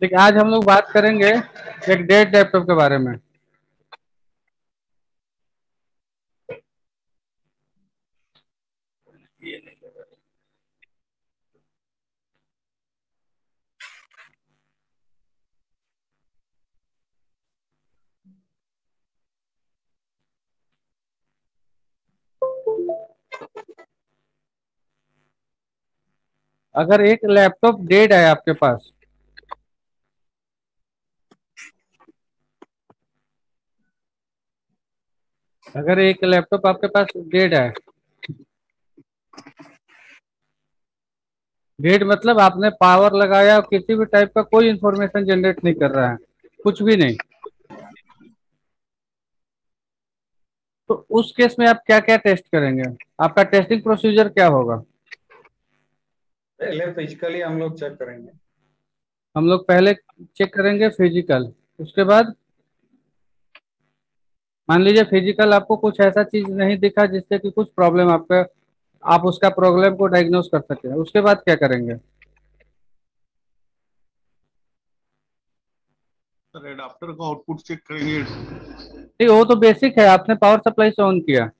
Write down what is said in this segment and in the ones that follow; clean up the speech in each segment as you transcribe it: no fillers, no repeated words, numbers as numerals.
देखिए आज हम लोग बात करेंगे एक डेट लैपटॉप के बारे में। अगर एक लैपटॉप डेड है आपके पास, अगर एक लैपटॉप आपके पास डेड है, डेड मतलब आपने पावर लगाया और किसी भी टाइप का कोई इंफॉर्मेशन जनरेट नहीं कर रहा है, कुछ भी नहीं, तो उस केस में आप क्या क्या टेस्ट करेंगे? आपका टेस्टिंग प्रोसीजर क्या होगा? पहले फिजिकली हम लोग चेक करेंगे। हम लोग पहले चेक करेंगे फिजिकल, उसके बाद मान लीजिए फिजिकल आपको कुछ ऐसा चीज नहीं दिखा जिससे कि कुछ प्रॉब्लम आपका, आप उसका प्रॉब्लम को डायग्नोस कर सकें, उसके बाद क्या करेंगे? सर एडाप्टर का आउटपुट चेक करेंगे। नहीं, वो तो बेसिक है, आपने पावर सप्लाई से ऑन किया।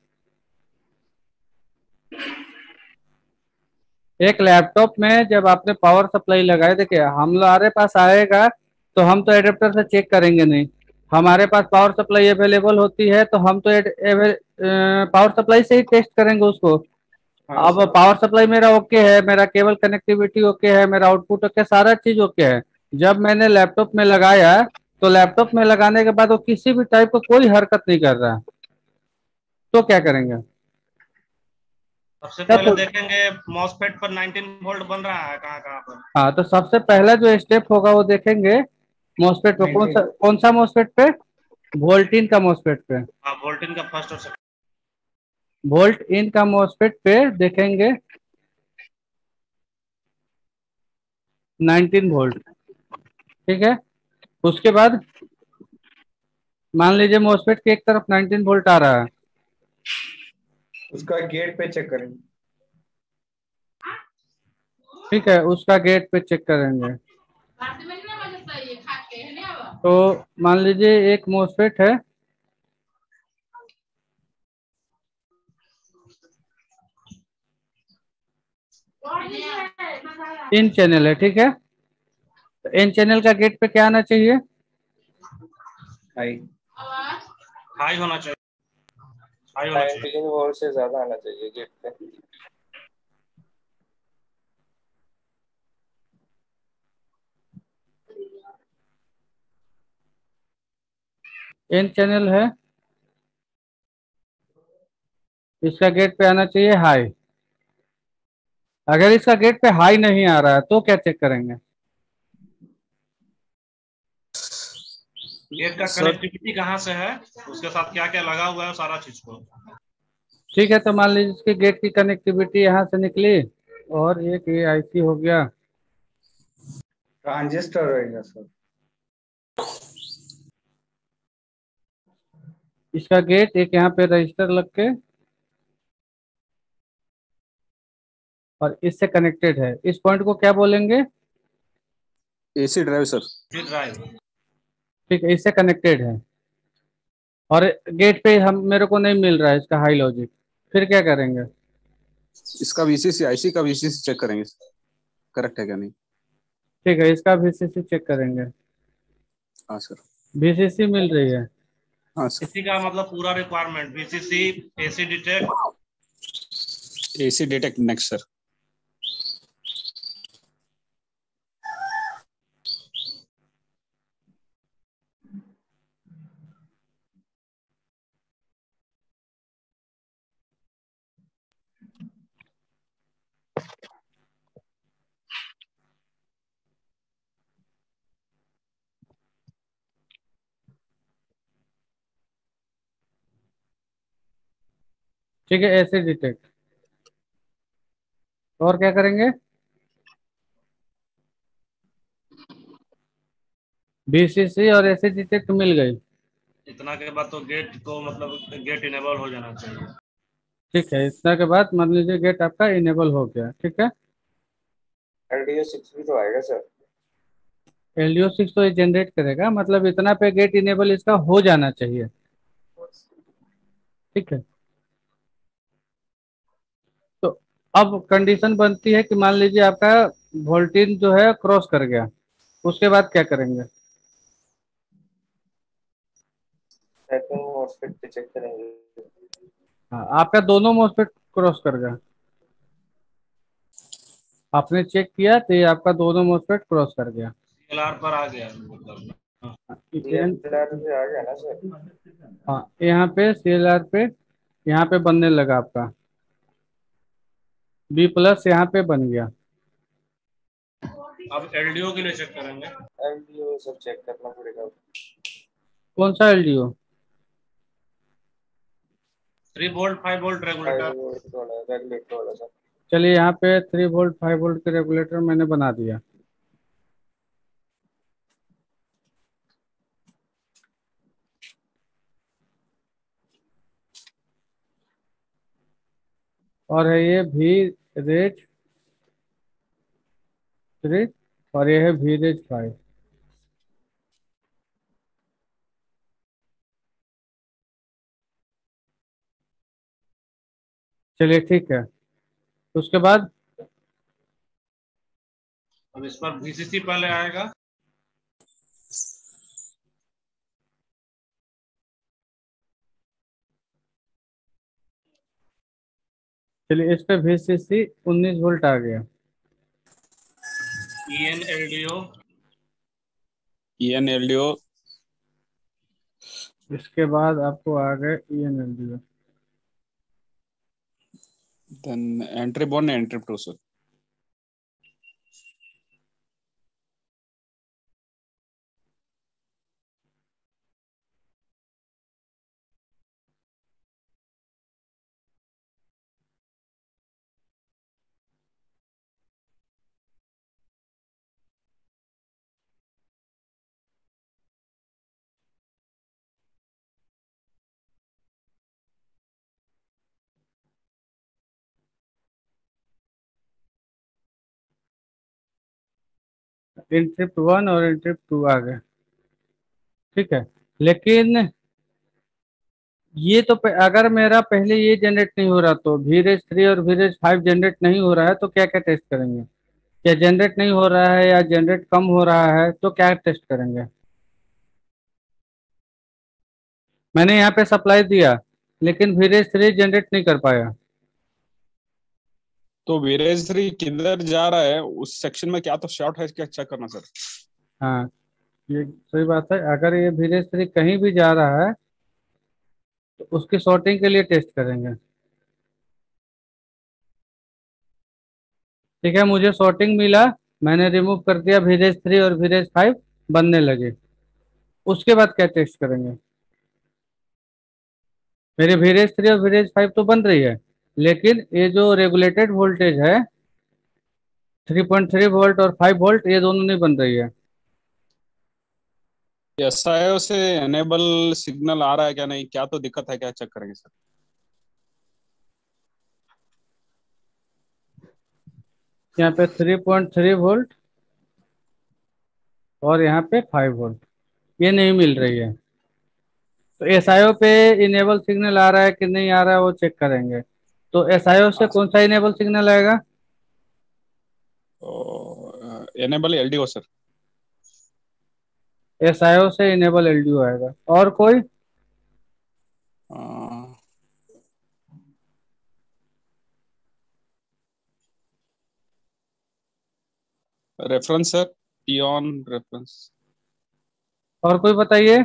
एक लैपटॉप में जब आपने पावर सप्लाई लगाए, देखिए हमारे पास आएगा तो हम तो एडेप्टर से चेक करेंगे नहीं, हमारे पास पावर सप्लाई अवेलेबल होती है तो हम तो पावर सप्लाई से ही टेस्ट करेंगे उसको। हाँ अब सर। पावर सप्लाई मेरा ओके है, मेरा केबल कनेक्टिविटी ओके है, मेरा आउटपुट ओके, सारा चीज ओके है। जब मैंने लैपटॉप में लगाया तो लैपटॉप में लगाने के बाद वो किसी भी टाइप का कोई हरकत नहीं कर रहा है, तो क्या करेंगे? सबसे क्या पहले तो देखेंगे मॉसफेट पर 19 वोल्ट बन रहा है कहाँ कहाँ पर। हाँ, तो सबसे पहला जो स्टेप होगा वो देखेंगे मॉसफेट पे, नाइनटीन। कौन सा मॉसफेट पे? वोल्ट इन का मॉसफेट पे। हाँ, वोल्टिन का फर्स्ट और सेकंड। वोल्ट इन का मॉसफेट पे देखेंगे 19 वोल्ट, ठीक है। उसके बाद मान लीजिए मॉसफेट की एक तरफ 19 वोल्ट आ रहा है, उसका गेट पे चेक करेंगे। ठीक है, उसका गेट पे चेक करेंगे। तो मान लीजिए एक मॉसफेट है, इन चैनल है, ठीक है। तो इन चैनल का गेट पे क्या आना चाहिए? हाई। हाई होना चाहिए, हाई होना चाहिए। 19 वोल्ट से ज्यादा आना चाहिए गेट पे। इन चैनल है, इसका गेट पे आना चाहिए हाई। अगर इसका गेट पे हाई नहीं आ रहा है तो क्या चेक करेंगे? गेट का सर कनेक्टिविटी कहाँ से है, उसके साथ क्या क्या लगा हुआ है, सारा चीज को। ठीक है, तो मान लीजिए इसके गेट की कनेक्टिविटी यहाँ से निकली और एक ये आईसी हो गया। ट्रांजिस्टर रहेगा सर। इसका गेट एक यहाँ पे रजिस्टर लग के और इससे कनेक्टेड है, इस पॉइंट को क्या बोलेंगे? AC drive sir. फिर ड्राइव। ठीक है, इससे कनेक्टेड है और गेट पे हम मेरे को नहीं मिल रहा है इसका हाई लॉजिक, फिर क्या करेंगे? इसका वीसीसी आईसी का वीसीसी चेक करेंगे, करेक्ट है क्या नहीं। ठीक है, इसका वीसीसी चेक करेंगे। हाँ सर। वीसीसी मिल रही है। हाँ सर। इसी का मतलब पूरा requirement BCC, AC detect. AC detect next sir. ठीक है, ऐसे डिटेक्ट, और क्या करेंगे? बीसीसी और ऐसे डिटेक्ट मिल गई। इतना के बाद तो गेट को मतलब गेट इनेबल हो जाना चाहिए। ठीक है, इतना के बाद मान लीजिए गेट आपका इनेबल हो गया, ठीक है। LDO 6 भी तो आएगा सर। LDO6 तो ये जनरेट करेगा, मतलब इतना पे गेट इनेबल इसका हो जाना चाहिए। ठीक है, तो अब कंडीशन बनती है कि मान लीजिए आपका वोल्टेज जो है क्रॉस कर गया, उसके बाद क्या करेंगे? सेकंड मॉसफेट पे चेक करेंगे। हाँ, आपका दोनों मॉसफेट क्रॉस कर गया, आपने चेक किया तो ये आपका दोनों मॉसफेट क्रॉस कर गया। CLR पर आ गया मतलब। हाँ। एन DSLR पे आ गया ना सर। हाँ, यहाँ पे CLR पे यहाँ पे बनने लगा आपका B+ यहाँ पे बन गया। अब LDO के लिए चेक करेंगे। LDO सब चेक करना पड़ेगा। कौन सा LDO? 3 volt 5 volt 5 regulator. Volt वाला रेगुलेटर वाला सर। चलिए, यहाँ पे 3 वोल्ट 5 वोल्ट के रेगुलेटर मैंने बना दिया। और है ये VREG 3 और ये है VREG 5। चलिए ठीक है, उसके बाद अब इस पर VCC पहले आएगा। चलिए इस पे VCC 19 वोल्ट आ गया। EN LDO। EN LDO, इसके बाद आपको आ गए EN LDO। then entry 1 entry 2 sir. N-1 और N-2 आ गए। ठीक है, लेकिन ये तो अगर मेरा पहले ये जनरेट नहीं हो रहा तो VREG 3 और VREG 5 जनरेट नहीं हो रहा है तो क्या क्या टेस्ट करेंगे? या जनरेट नहीं हो रहा है या जनरेट कम हो रहा है तो क्या टेस्ट करेंगे? मैंने यहाँ पे सप्लाई दिया लेकिन VREG 3 जनरेट नहीं कर पाया। तो वीरेश 3 किधर जा रहा है उस सेक्शन में, क्या तो शॉर्ट है क्या चेक करना सर। हाँ, ये सही बात है, अगर ये VREG 3 कहीं भी जा रहा है तो उसकी सॉर्टिंग के लिए टेस्ट करेंगे। ठीक है, मुझे सॉर्टिंग मिला, मैंने रिमूव कर दिया, VREG 3 और VREG 5 बनने लगे। उसके बाद क्या टेस्ट करेंगे? मेरे VREG 3 और VREG 5 तो बन रही है, लेकिन ये जो रेगुलेटेड वोल्टेज है 3.3 वोल्ट और 5 वोल्ट, ये दोनों नहीं बन रही है। SIO से एनेबल सिग्नल आ रहा है क्या नहीं, क्या तो दिक्कत है क्या चेक करेंगे सर। यहाँ पे 3.3 वोल्ट और यहाँ पे 5 वोल्ट, ये नहीं मिल रही है। तो SIO पे इनेबल सिग्नल आ रहा है कि नहीं आ रहा है वो चेक करेंगे। तो SIO से हाँ कौन सा इनेबल सिग्नल आएगा? तो एनेबल LDO सर। SIO से इनेबल LDO आएगा। और कोई? रेफरेंस सर, टियन रेफरेंस। और कोई बताइए।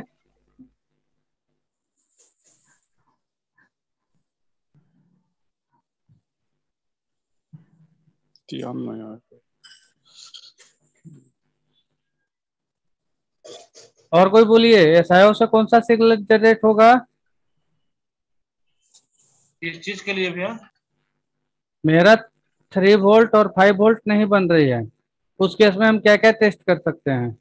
टियन में है। और कोई बोलिए, SIO से कौन सा सिग्नल जनरेट होगा? किस चीज के लिए भैया? मेरा 3 वोल्ट और 5 वोल्ट नहीं बन रही है, उस केस में हम क्या क्या टेस्ट कर सकते हैं?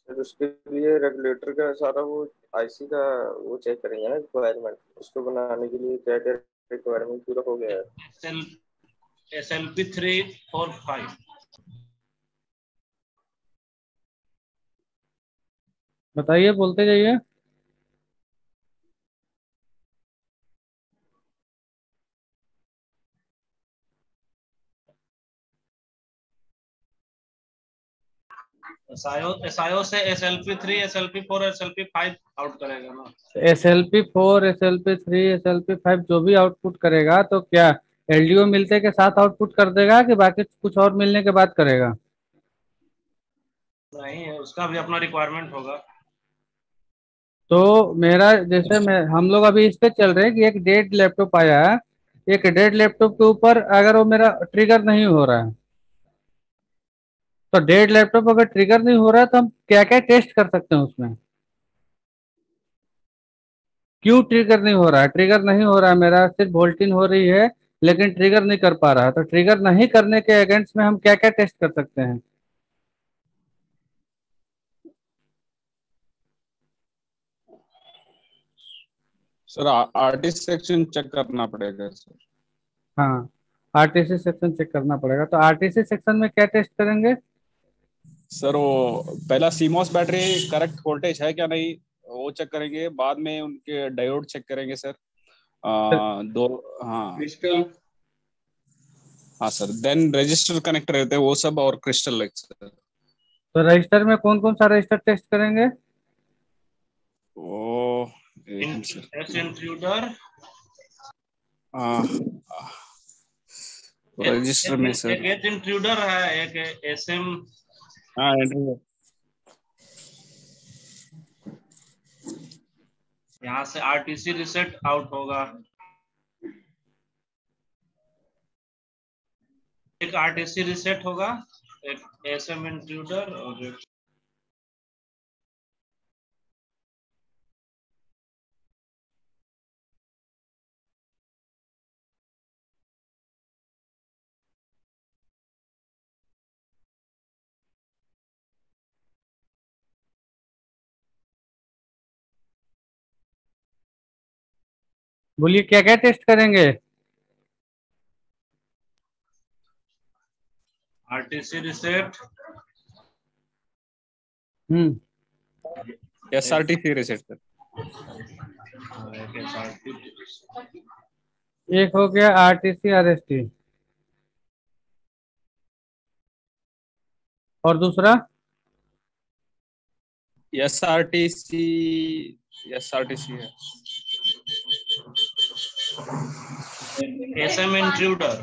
फिर उसके लिए रेगुलेटर का सारा वो आईसी का वो चेक करेंगे ना रिक्वायरमेंट, उसको बनाने के लिए क्या क्या रिक्वायरमेंट पूरा हो गया है। Cell SLP345। बताइए, बोलते जाइए। SIO से SLP3 SLP4 SLP5 आउट करेगा ना। SLP4 SLP3 SLP5 जो भी आउटपुट करेगा तो क्या LDO मिलते के साथ आउटपुट कर देगा कि बाकी कुछ और मिलने के बाद करेगा? नहीं है, उसका भी अपना रिक्वायरमेंट होगा। तो मेरा जैसे मैं हम लोग अभी इस पे चल रहे हैं कि एक डेड लैपटॉप आया है। एक डेड लैपटॉप के ऊपर अगर वो मेरा ट्रिगर नहीं हो रहा है, तो डेड लैपटॉप अगर ट्रिगर नहीं हो रहा है तो हम क्या क्या टेस्ट कर सकते हैं उसमें? क्यों ट्रिगर नहीं हो रहा है? ट्रिगर नहीं हो रहा है, मेरा सिर्फ वोल्टिन हो रही है लेकिन ट्रिगर नहीं कर पा रहा है। तो ट्रिगर नहीं करने के अगेंस्ट में हम क्या क्या टेस्ट कर सकते हैं? सर आरटी सेक्शन चेक करना पड़ेगा सर। हाँ, आरटीसी सेक्शन चेक करना पड़ेगा। तो आरटीसी सेक्शन में क्या टेस्ट करेंगे? सर वो पहला सीमॉस बैटरी करेक्ट वोल्टेज है क्या नहीं वो चेक करेंगे, बाद में उनके डायोड चेक करेंगे सर। दो। हाँ। क्रिस्टल। हाँ सर, देन रजिस्टर कनेक्ट रहते हैं वो सब और क्रिस्टल लाइट सर। तो रजिस्टर में कौन कौन सा रजिस्टर टेस्ट करेंगे? वो एक minute sir. S intruder, register में एक सर। गेट इंट्रूडर है, एक SM। हाँ एंट्री। यहाँ से RTC रिसेट आउट होगा। एक RTC रिसेट होगा, एक SM इंट्रूडर और एक बोलिए, क्या क्या टेस्ट करेंगे? RTC reset, hmm. SRTC reset sir. एक SRT। एक हो गया आरटीसी आरएसटी, और दूसरा? एसआरटीसी। एसआरटीसी है। SM इंट्रूडर,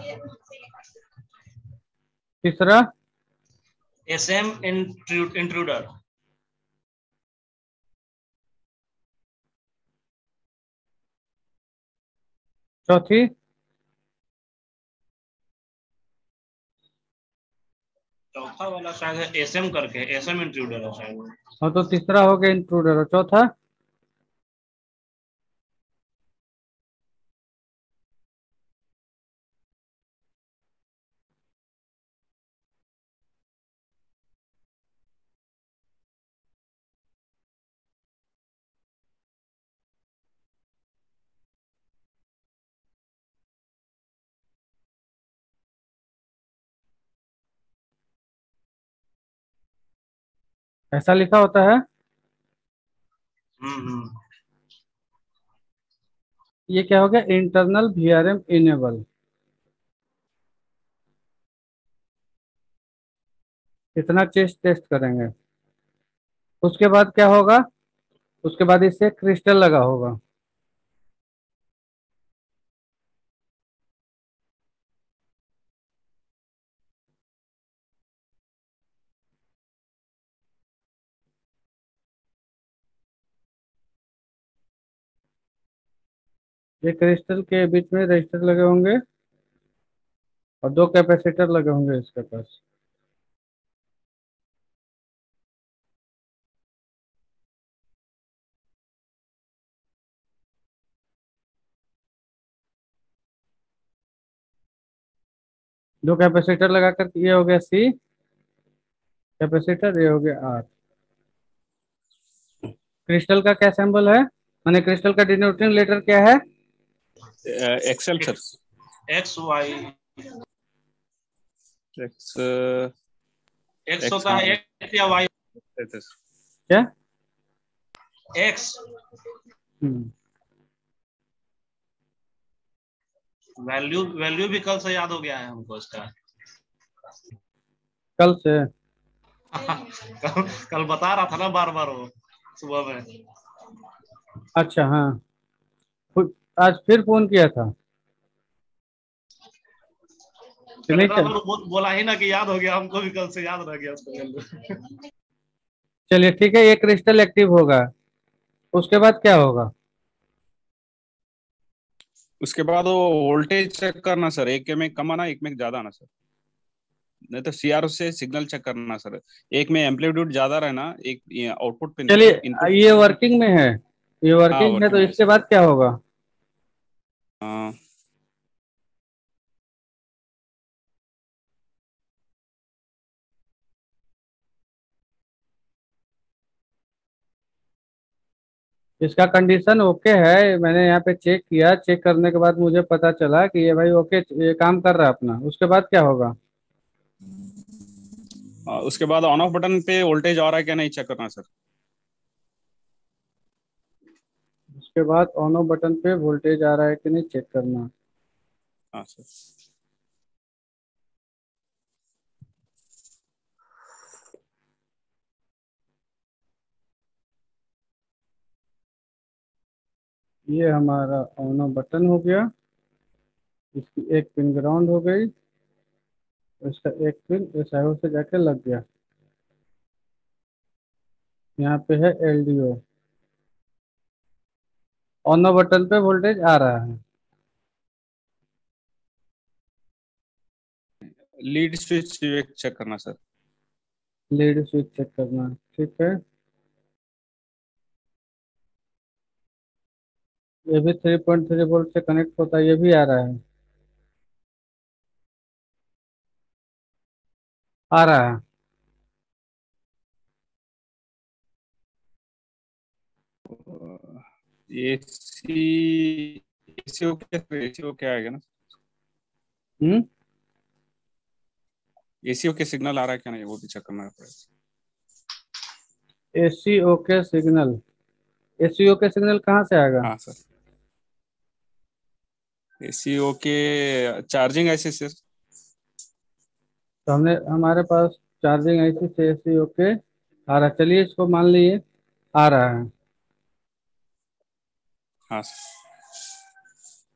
तीसरा? SM intruder. चौथी? चौथा वाला शायद है SM करके, SM इंट्रूडर है शायद। और तो तीसरा हो गया इंट्रूडर, और चौथा? ऐसा लिखा होता है। हम्म। ये क्या हो गया? Internal VRM enable. इतना चेस्ट टेस्ट करेंगे। उसके बाद क्या होगा? उसके बाद इससे क्रिस्टल लगा होगा। ये क्रिस्टल के बीच में रजिस्टर लगे होंगे और दो कैपेसिटर लगे होंगे इसके पास। दो कैपेसिटर लगाकर ये हो गया C कैपेसिटर, ये हो गया R। क्रिस्टल का क्या सिंबल है, माने क्रिस्टल का डिनोटिंग लेटर क्या है? Excel sir. XY। X X होता है एक्स या वाई। क्या? एक्स वैल्यू वैल्यू भी कल से याद हो गया है हमको इसका। कल से? कल बता रहा था ना बार बार वो सुबह में। अच्छा हाँ, आज फिर फोन किया था कि नहीं? इतना बार बोला ही ना कि याद हो गया, हमको भी कल से याद रह गया उसको। चलिए ठीक है, ये क्रिस्टल एक्टिव होगा, उसके बाद क्या होगा? उसके बाद वो वोल्टेज चेक करना सर, एक में कम आना एक में ज्यादा आना सर, नहीं तो सीआर से सिग्नल चेक करना सर, एक में एम्पलीट्यूड ज्यादा रहना, एक आउटपुट पिन पे चलिए इनपुट। ये वर्किंग में है, ये हाँ वर्किंग है, तो वर्किंग में इसके सर। बाद क्या होगा? हाँ इसका कंडीशन ओके है, मैंने यहाँ पे चेक किया, चेक करने के बाद मुझे पता चला कि ये भाई ओके, ये काम कर रहा है अपना। उसके बाद क्या होगा? उसके बाद ऑन ऑफ बटन पे वोल्टेज आ रहा है क्या नहीं चेक करना सर। उसके बाद ऑन ऑफ बटन पे वोल्टेज आ रहा है कि नहीं चेक करना। हाँ सर। ये हमारा ऑन ऑफ बटन हो गया, इसकी एक पिन ग्राउंड हो गई, इसका एक पिन इस आयो से जाके लग गया। यहाँ पे है एलडीओ, ऑन ऑफ बटन पे वोल्टेज आ रहा है। लीड स्विच चेक करना सर। लीड स्विच चेक करना, ठीक है। ये भी 3.3 वोल्ट से कनेक्ट होता है, ये भी आ रहा है, आ रहा है। AC AC okay, AC okay आएगा ना, हम्म। एसी ओके सिग्नल आ रहा है क्या नहीं वो भी चेक करना पड़ेगा। AC okay signal, AC okay signal कहाँ से आएगा? हाँ सर, एसी ओके चार्जिंग ऐसे सर। तो हमने हमारे पास चार्जिंग ऐसी से एसी ओके आ रहा है, चलिए इसको मान लिए आ रहा है। हाँ सर।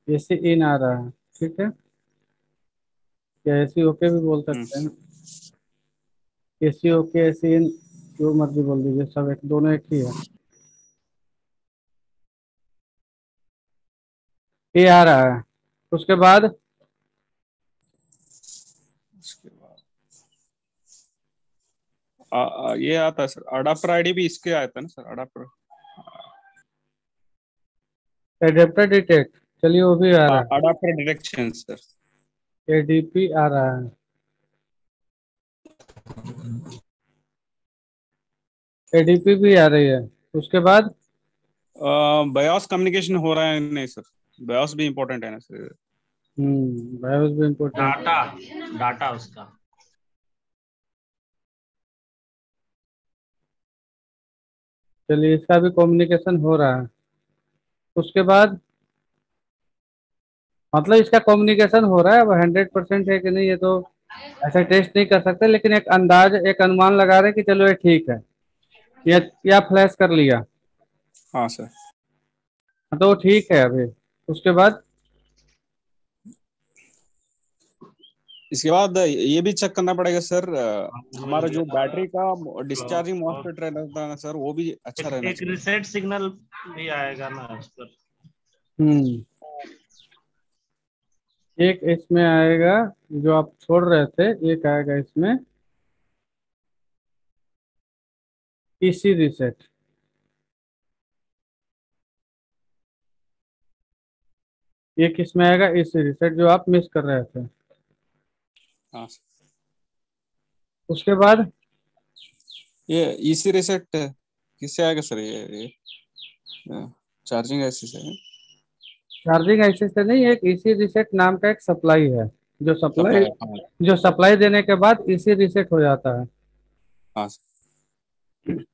एसी इन आ रहा है, ठीक है, या एसी ओके भी बोल सकते हैं ना। एसी ओके एसी इन जो मर्जी बोल दीजिए, सब एक, दोनों एक ही है। ये आ रहा है, उसके बाद उसके बाद ये आता है सर, अडाप्टर आईडी भी इसके आता है ना सर, अडाप्टर। एडेप्टर डिटेक्ट, चलिए वो भी आ रहा है। Adapter direction sir. एडीपी आ रहा है, एडीपी भी आ रही है। उसके बाद बायोस कम्युनिकेशन हो रहा है नहीं सर, बायोस भी इम्पोर्टेंट है ना सर। बायोस भी इम्पोर्टेंट। डाटा डाटा उसका। चलिए इसका भी कम्युनिकेशन हो रहा है। उसके बाद मतलब इसका कम्युनिकेशन हो रहा है, अब 100% है कि नहीं ये तो ऐसा टेस्ट नहीं कर सकते, लेकिन एक अंदाज, एक अनुमान लगा रहे हैं कि चलो ये ठीक है। या फ्लैश कर लिया, हाँ सर। हाँ, तो वो ठीक है अभी। उसके बाद इसके बाद ये भी चेक करना पड़ेगा सर, हमारा जो बैटरी का डिस्चार्जिंग मॉस्फेट रहता है ना सर, वो भी अच्छा रहना एक चाहिए। रिसेट सिग्नल भी आएगा ना उस पर। हम्म एक इसमें आएगा, जो आप छोड़ रहे थे, एक आएगा इसमें पीसी रीसेट। एक इसमें आएगा इसी रीसेट जो आप मिस कर रहे थे। हाँ सर। उसके बाद ये इसी रिसेट किससे आएगा सर, ये चार्जिंग ऐसे से है? चार्जिंग ऐसे से नहीं, एक इसी रीसेट नाम का एक सप्लाई है, जो सप्लाई हाँ जो सप्लाई देने के बाद इसी रीसेट हो जाता है। हाँ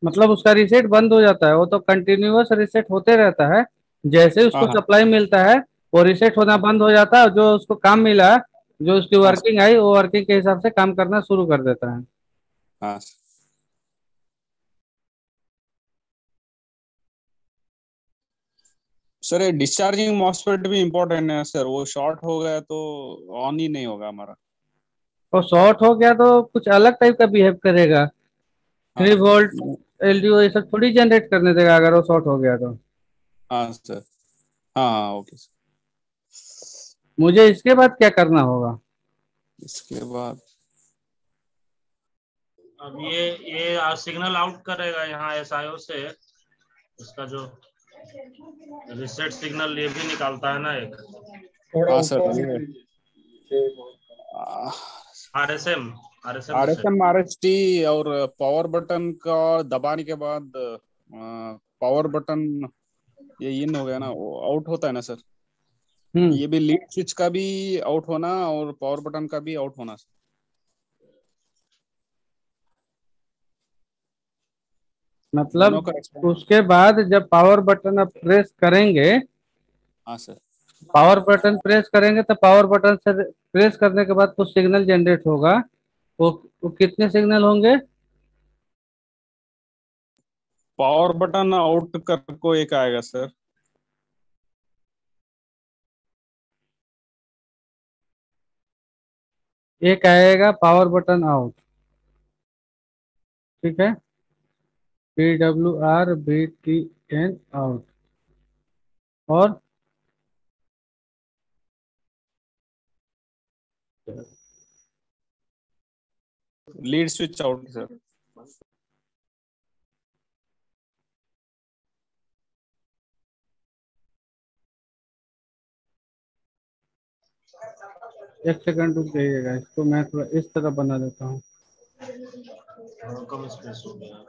मतलब उसका रीसेट बंद हो जाता है, वो तो कंटिन्यूअस रीसेट होते रहता है। जैसे ही उसको हाँ सप्लाई मिलता है वो रीसेट होना बंद हो जाता है, जो उसको काम मिला, जो उसकी हाँ वर्किंग आई, वो वर्किंग के हिसाब से काम करना शुरू कर देता है। हाँ सर, ये डिस्चार्जिंग मॉसफेट भी इम्पोर्टेंट है सर, वो शॉर्ट हो गया तो ऑन ही नहीं होगा हमारा। और शॉर्ट हो गया तो कुछ अलग टाइप का बिहेव करेगा। हाँ 3 वोल्ट एलडीओ ये सब थोड़ी जनरेट करने देगा अगर वो शॉर्ट हो गया तो। हाँ सर। हाँ हाँ ओके सर। मुझे इसके बाद क्या करना होगा? इसके बाद अब ये सिग्नल आउट करेगा यहाँ एसआईओ से, इसका जो रिसेट सिग्नल ये भी निकालता है ना एक थोड़ा हाँ सर, ऊपर ये RSM RSM reset. RSM RST और पावर बटन का दबाने के बाद पावर बटन ये इन हो गया ना, वो आउट होता है ना सर। हम्म। ये भी लीड स्विच का भी आउट होना और पावर बटन का भी आउट होना सर। दोनों मतलब का उसके बाद जब पावर बटन आप प्रेस करेंगे, हाँ सर। पावर बटन प्रेस करेंगे तो पावर बटन से प्रेस करने के बाद कुछ सिग्नल जनरेट होगा। वो कितने सिग्नल होंगे? पावर बटन आउट कर को एक आएगा सर। एक आएगा पावर बटन आउट, ठीक है। PWR BTN out. और लीड स्विच आउट सर। एक सेकंड रुक जाइएगा, इसको मैं थोड़ा इस तरह बना देता हूँ। कम स्पेस हो गया।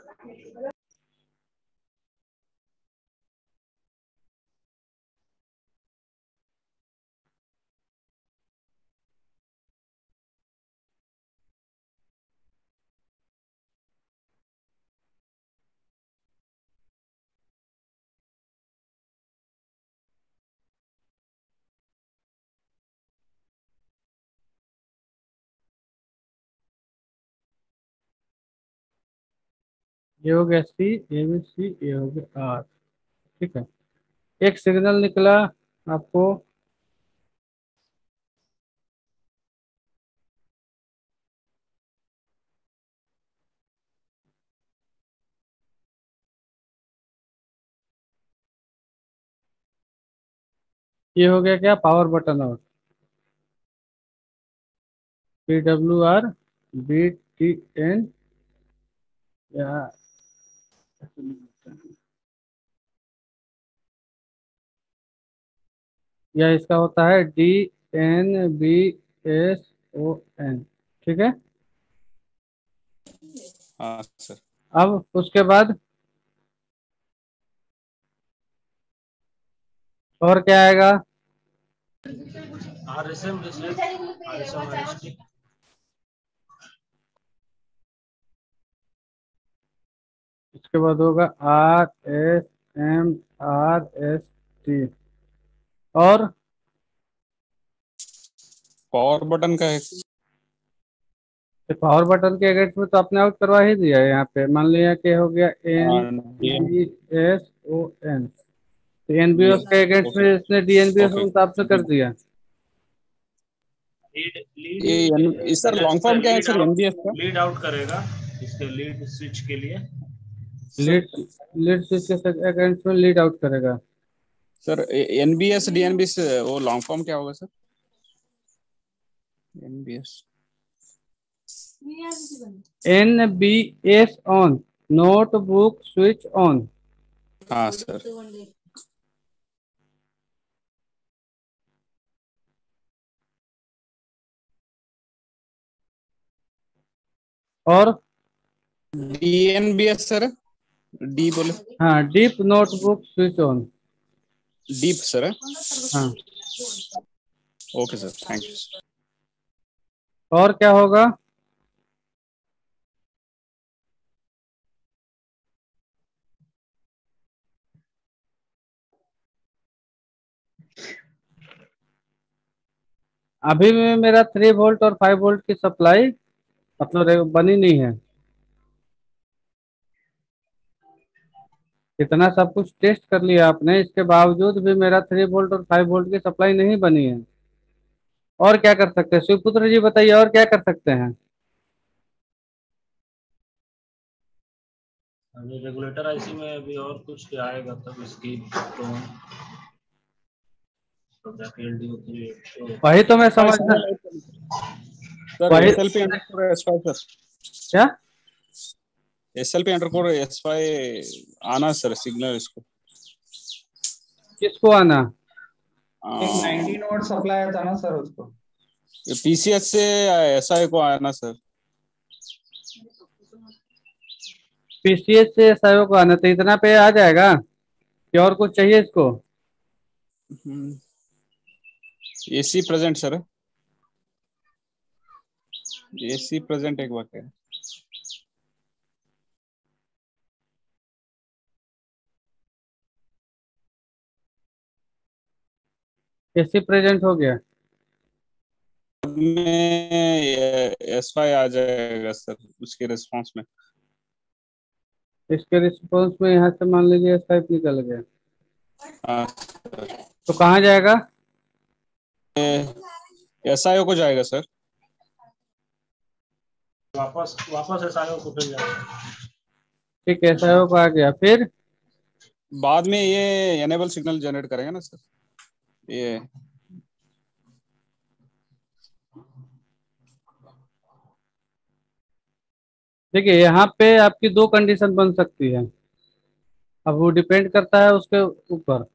ये हो गया C, ये भी C, ये हो गया R, ठीक है। एक सिग्नल निकला आपको, ये हो गया क्या? Power button out. PWR BTN या इसका होता है DNBSON, ठीक है। हाँ सर। अब उसके बाद और क्या आएगा? RSM reset RSM RST. इसके बाद होगा RSMRST। और पावर बटन का है। पावर बटन के अगेंस्ट में तो आपने आउट करवा ही दिया है। यहाँ पे मान लिया कि हो गया NBSON, तो NBS के अगेंस्ट ओके में इसने ओके। DNBSON तो आपने कर दिया। लीड ये सर लॉन्ग फॉर्म क्या है सर NBS का? लीड आउट करेगा इसके लीड स्विच के लिए। सर लीड स्विच के अगेंस्ट में लीड आउट करेगा। सर NBS DNBS वो लॉन्ग फॉर्म क्या होगा sir? NBS NBS on, notebook switch on. हाँ सर। और DNBS सर, डी बोले। हाँ, deep notebook switch on. Deep sir. हाँ। Okay sir, thank you. और क्या होगा? अभी में मेरा 3 वोल्ट और 5 वोल्ट की सप्लाई मतलब बनी नहीं है। इतना सब कुछ टेस्ट कर लिया आपने, इसके बावजूद भी मेरा 3 वोल्ट और 5 वोल्ट की सप्लाई नहीं बनी है। और क्या कर सकते हैं शिवपुत्र जी, बताइए और क्या कर सकते हैं? अभी रेगुलेटर आईसी में अभी और कुछ क्या आएगा तब इसकी तो जाके LDO3 तो वही तो मैं समझना। सर वही SLP अंडरस्कोर S5 सर, क्या? SLP अंडरस्कोर S5 आना सर सिग्नल इसको। किसको आना? एक 19 वोल्ट सप्लाई आता ना सर उसको। PCH से SI को आना सर। पीसीएस से एसआईओ को आना, तो इतना पे आ जाएगा कि और कुछ चाहिए इसको? AC present sir, AC present एक बात है। एसी प्रेजेंट हो गया। में S5 आ जाएगा सर उसके रिस्पांस में। इसके रिस्पॉन्स में यहाँ से मान लीजिए एस5 निकल गया, हाँ तो कहाँ जाएगा? SIO को जाएगा सर। वापस वापस SIO को फिर जाएगा। ठीक है, एसआईओ को आ गया, फिर बाद में ये एनेबल सिग्नल जनरेट करेगा ना सर ये। देखिए यहाँ पे आपकी दो कंडीशन बन सकती है, अब वो डिपेंड करता है उसके ऊपर।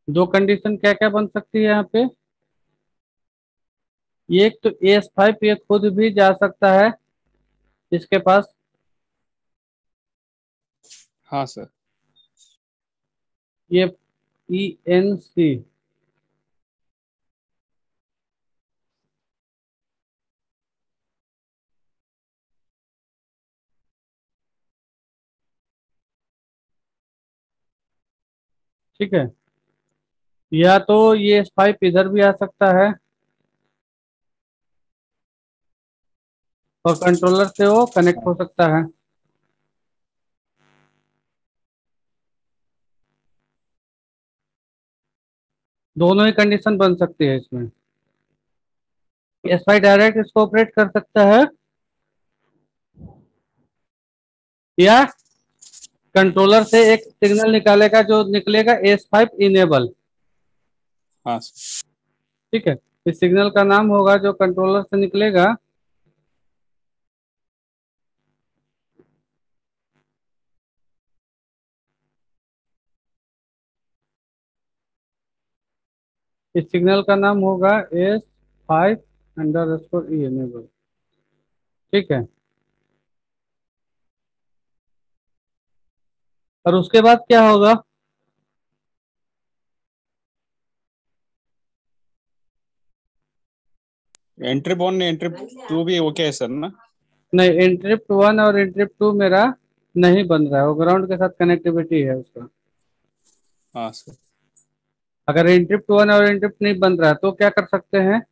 दो कंडीशन क्या क्या बन सकती है यहाँ पे? एक तो AS5 ये खुद भी जा सकता है इसके पास, हाँ सर। ये ENC ठीक है, या तो ये S5 इधर भी आ सकता है और कंट्रोलर से वो कनेक्ट हो सकता है। दोनों ही कंडीशन बन सकती है इसमें। S5 डायरेक्ट इसको ऑपरेट कर सकता है या कंट्रोलर से एक सिग्नल निकालेगा जो निकलेगा S5 इनेबल। हाँ ठीक है, इस सिग्नल का नाम होगा जो कंट्रोलर से निकलेगा इस सिग्नल का नाम होगा S5_E इनेबल। ठीक है, और उसके बाद क्या होगा? एंट्री 1 एंट्री 2 भी ओके है सर ना। नहीं, इंटरिप्ट 1 और इंटरिप्ट 2 मेरा नहीं बन रहा है, वो ग्राउंड के साथ कनेक्टिविटी है उसका। हाँ सर। अगर इंटरिप्ट 1 और इंटरिप्ट नहीं बन रहा है तो क्या कर सकते हैं?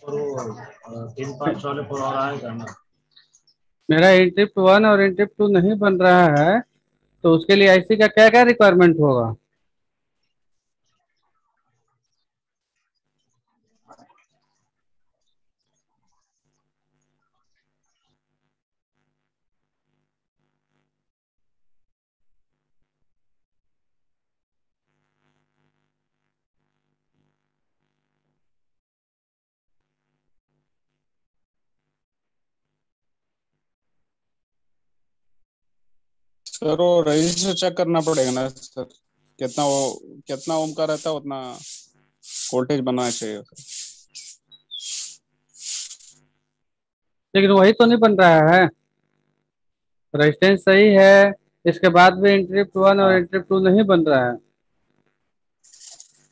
और वो 3-5 वाले पर और आएगा ना। मेरा इंटरिप्ट 1 और इंटरिप्ट 2 नहीं बन रहा है, तो उसके लिए आईसी का क्या क्या रिक्वायरमेंट होगा? सर वो रजिस्टर चेक करना पड़ेगा ना सर, कितना ओम का रहता है उतना वोल्टेज बनना चाहिए। लेकिन वही तो नहीं बन रहा है, रेजिस्टेंस सही है, इसके बाद भी इंटरप्ट 1 और हाँ इंटरप्ट 2 नहीं बन रहा है।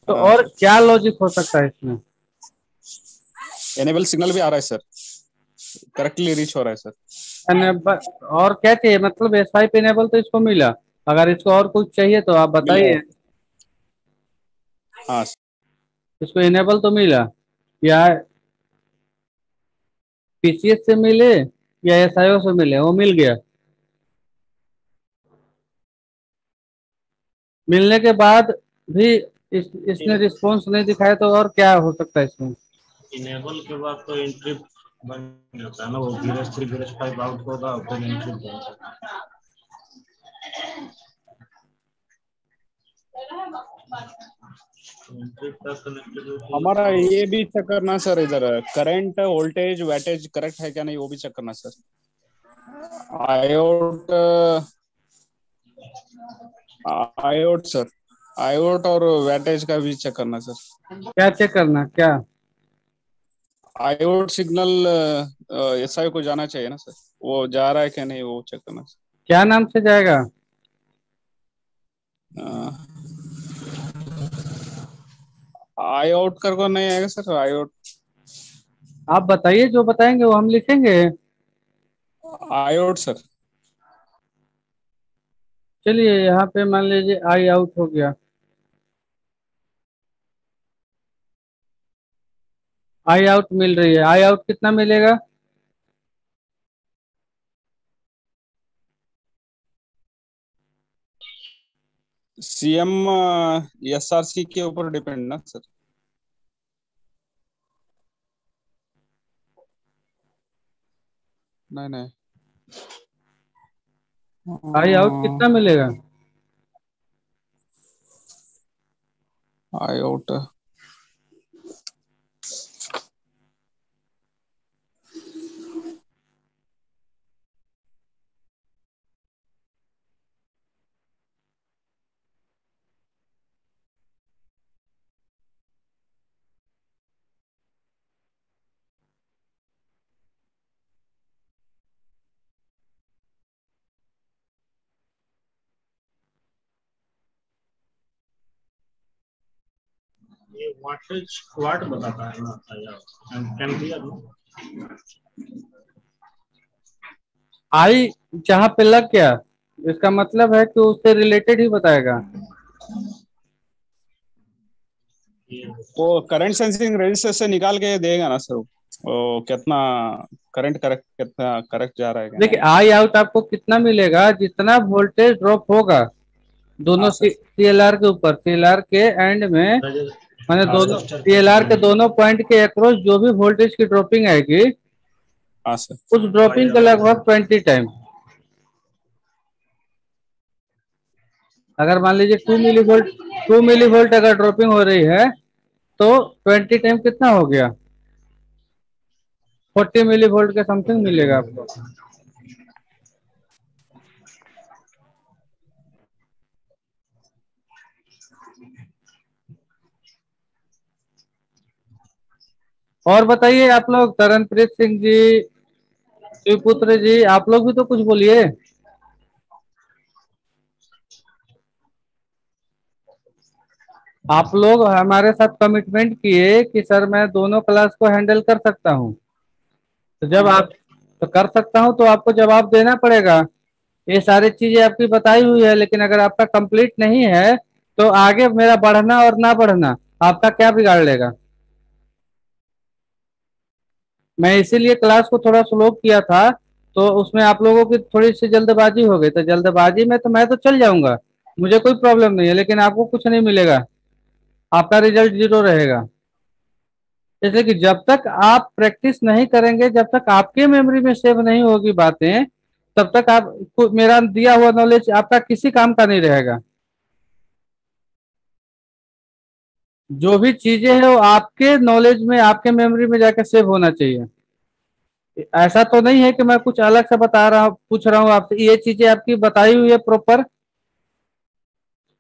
तो हाँ और सर, क्या लॉजिक हो सकता है इसमें? एनेबल सिग्नल भी आ रहा है सर, करेक्टली रीच हो रहा है सर। एनेबल और क्या चाहिए? मतलब S5 इनेबल तो इसको मिला, अगर इसको और कुछ चाहिए तो आप मिल रहा है। बताइए। हाँ इसको इनेबल तो मिला, या PCS से मिले या SIO से मिले, वो मिल गया। मिलने के बाद भी इसने रिस्पॉन्स नहीं दिखाया, तो और क्या हो सकता है इसमें? इनेबल के बाद तो इंटरप्ट बन जाता है ना, वो VRS3 VRS5 आउट होगा फिर इंटरप्ट बन जाता है। इंटरप्ट का कनेक्टिविटी हमारा तो ये भी चेक करना सर, इधर करंट वोल्टेज वैटेज करेक्ट है क्या नहीं वो भी चेक करना sir. Iota iota sir, iota और वैटेज का भी चेक करना सर। क्या चेक करना क्या? आयोट सिग्नल SI को जाना चाहिए ना सर, वो जा रहा है क्या नहीं वो चेक करना क्या नाम से जाएगा? सर। आयोट कर को नहीं आएगा सर, आयोट आप बताइए, जो बताएंगे वो हम लिखेंगे। Iota sir. चलिए यहाँ पे मान लीजिए आई आउट हो गया। आई आउट मिल रही है, आई आउट कितना मिलेगा? CM SRC के ऊपर डिपेंड ना सर। नहीं नहीं आई आउट कितना मिलेगा? आयोट ये वाटेज वाट बताता है ना, एम्पियर ना। आई जहाँ पे लग गया, इसका मतलब है कि उससे रिलेटेड ही बताएगा। ये वो करंट सेंसिंग रजिस्टर से निकाल के देगा ना सर, वो कितना करंट करेक्ट कितना करेक्ट जा रहा है क्या देखिए नहीं। आई आउट आपको कितना मिलेगा, जितना वोल्टेज ड्रॉप होगा हाँ दोनों सर। CLR के ऊपर, CLR के एंड में, माने दोनों रजिस्टर के CLR के दोनों पॉइंट के अक्रॉस जो भी वोल्टेज की ड्रॉपिंग आएगी, हाँ सर। उस ड्रॉपिंग का लगभग 20 टाइम। अगर मान लीजिए 2 मिली वोल्ट अगर ड्रॉपिंग हो रही है, तो 20 टाइम कितना हो गया? 40 मिली वोल्ट के समथिंग मिलेगा आपको। और बताइए आप लोग, तरनप्रीत सिंह जी, शिवपुत्र जी, आप लोग भी तो कुछ बोलिए। आप लोग हमारे साथ कमिटमेंट किए कि सर मैं दोनों क्लास को हैंडल कर सकता हूँ, तो जब आप तो कर सकता हूँ तो आपको जवाब देना पड़ेगा। ये सारी चीजें आपकी बताई हुई है, लेकिन अगर आपका कंप्लीट नहीं है तो आगे मेरा बढ़ना और ना बढ़ना आपका क्या बिगाड़ लेगा? मैं इसीलिए क्लास को थोड़ा स्लो किया था, तो उसमें आप लोगों की थोड़ी सी जल्दबाजी हो गई, तो जल्दबाजी में तो मैं तो चल जाऊंगा, मुझे कोई प्रॉब्लम नहीं है, लेकिन आपको कुछ नहीं मिलेगा, आपका रिजल्ट 0 रहेगा। जैसे कि जब तक आप प्रैक्टिस नहीं करेंगे, जब तक आपके मेमोरी में सेव नहीं होगी बातें, तब तक आप मेरा दिया हुआ नॉलेज आपका किसी काम का नहीं रहेगा। जो भी चीजें हैं वो आपके नॉलेज में, आपके मेमोरी में जाकर सेव होना चाहिए। ऐसा तो नहीं है कि मैं कुछ अलग से बता रहा हूँ, पूछ रहा हूँ आपसे, ये चीजें आपकी बताई हुई है प्रॉपर?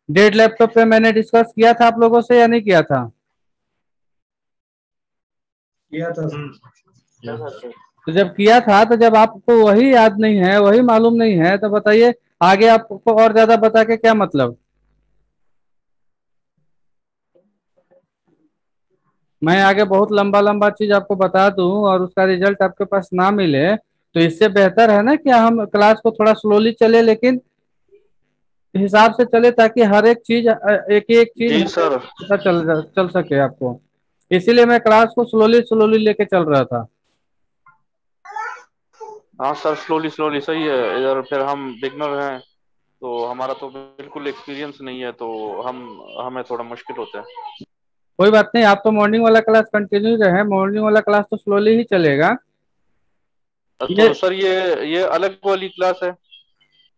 डेट लैपटॉप पे मैंने डिस्कस किया था आप लोगों से या नहीं किया था? किया था क्या था सर? तो जब किया था, तो जब आपको वही याद नहीं है, वही मालूम नहीं है, तो बताइए आगे आपको और ज्यादा बता के क्या मतलब? मैं आगे बहुत लंबा लंबा चीज आपको बता दूं और उसका रिजल्ट आपके पास ना मिले, तो इससे बेहतर है ना कि हम क्लास को थोड़ा स्लोली चले, लेकिन हिसाब से चले, ताकि हर एक चीज एक एक चीज जी हर एक सर। पता चल सके आपको। इसीलिए मैं क्लास को स्लोली स्लोली लेके चल रहा था। हाँ सर, स्लोली स्लोली सही है। इधर फिर हम बिगनर हैं, तो हमारा तो बिल्कुल एक्सपीरियंस नहीं है, तो हमें थोड़ा मुश्किल होता है। कोई बात नहीं, आप तो मॉर्निंग वाला क्लास कंटिन्यू रहे, मॉर्निंग वाला क्लास तो स्लोली ही चलेगा। ये तो सर ये अलग वाली क्लास है?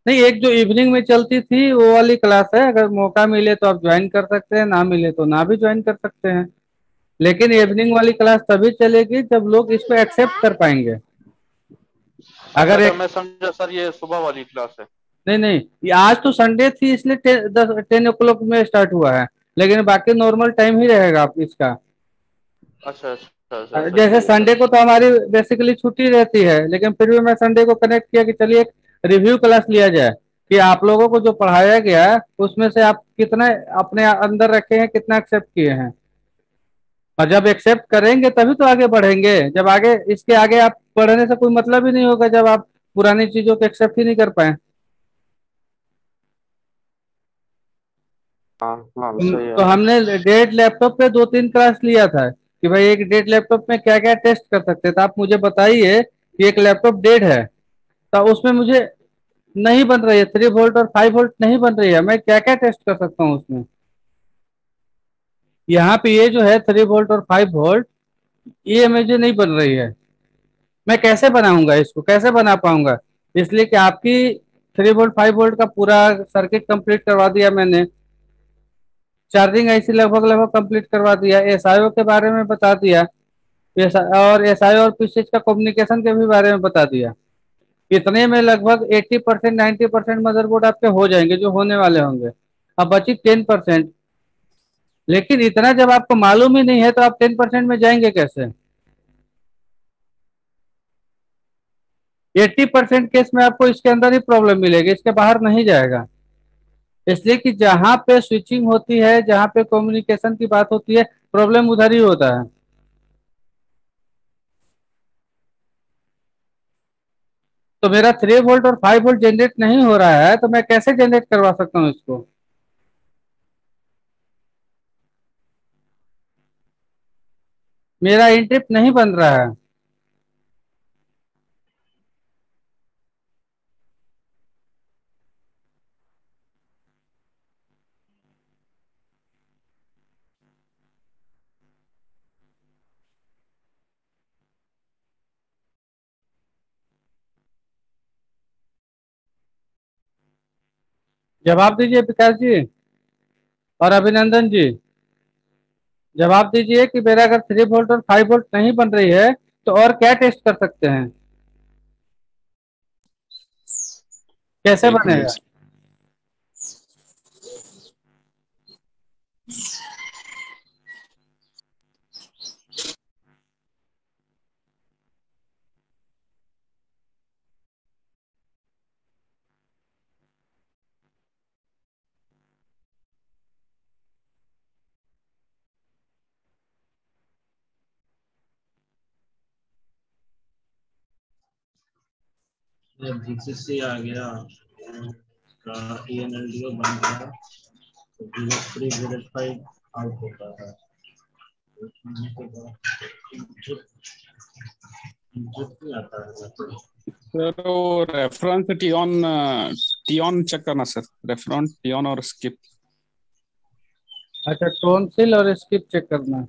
नहीं, एक जो इवनिंग में चलती थी वो वाली क्लास है, अगर मौका मिले तो आप ज्वाइन कर सकते हैं, ना मिले तो ना भी ज्वाइन कर सकते हैं। लेकिन इवनिंग वाली क्लास तभी चलेगी जब लोग इसको एक्सेप्ट कर पाएंगे। अच्छा अगर अच्छा, एक मैं समझा सर, ये सुबह वाली क्लास है। नहीं नहीं, ये आज तो संडे थी इसलिए 10 10 में स्टार्ट हुआ है, लेकिन बाकी नॉर्मल टाइम ही रहेगा आप इसका। अच्छा अच्छा अच्छा अच्छा, जैसे सही है सर। संडे को तो हमारी बेसिकली छुट्टी रहती है, लेकिन फिर भी मैं संडे को कनेक्ट किया कि चलिए एक रिव्यू क्लास लिया जाए, कि आप लोगों को जो पढ़ाया गया है उसमें से आप कितना अपने अंदर रखे हैं, कितना एक्सेप्ट किए हैं। और जब एक्सेप्ट करेंगे तभी तो आगे बढ़ेंगे। जब आगे इसके आगे आप बढ़ने से कोई मतलब ही नहीं होगा, जब आप पुरानी चीजों को एक्सेप्ट ही नहीं कर पाए। हाँ हाँ, सही है। तो हमने डेट लैपटॉप पे 2 3 क्लास लिया था कि भाई एक डेट लैपटॉप में क्या क्या टेस्ट कर सकते हैं। तो आप मुझे बताइए कि एक लैपटॉप डेट है, तो उसमें मुझे नहीं बन रही है, 3 वोल्ट और 5 वोल्ट नहीं बन रही है, मैं क्या क्या टेस्ट कर सकता हूँ उसमें? यहाँ पे ये जो है 3 वोल्ट और 5 वोल्ट, ये मुझे नहीं बन रही है। मैं कैसे बनाऊंगा इसको, कैसे बना पाऊंगा? इसलिए कि आपकी 3 वोल्ट 5 वोल्ट का पूरा सर्किट कंप्लीट करवा दिया मैंने, चार्जिंग आईसी लगभग लगभग कंप्लीट करवा दिया, एसआईओ के बारे में बता दिया, और एसआईओ और पीसीएच का कम्युनिकेशन के भी बारे में बता दिया। इतने में लगभग 80% 90% मदरबोर्ड आपके हो जाएंगे, जो होने वाले होंगे। अब बची 10%। लेकिन इतना जब आपको मालूम ही नहीं है तो आप 10% में जाएंगे कैसे? 80% केस में आपको इसके अंदर ही प्रॉब्लम मिलेगी, इसके बाहर नहीं जाएगा। इसलिए कि जहां पे स्विचिंग होती है, जहां पे कम्युनिकेशन की बात होती है, प्रॉब्लम उधर ही होता है। तो मेरा 3 वोल्ट और 5 वोल्ट जनरेट नहीं हो रहा है, तो मैं कैसे जनरेट करवा सकता हूँ इसको? मेरा इन ट्रिप नहीं बन रहा है। जवाब दीजिए विकास जी और अभिनंदन जी। जवाब दीजिए कि मेरा अगर 3 वोल्ट और 5 वोल्ट नहीं बन रही है, तो और क्या टेस्ट कर सकते हैं, कैसे एक बनेगा? मिनट। जीसीसी आ गया का ENLDO बन गया, तो प्री वेरीफाइड आउट होता है। इंटरप्ट आता है। सर वो रेफरेंस टियोन चेक करना सर, रेफरेंस टियोन और स्किप। अच्छा, टोनसिल और स्किप चेक करना है।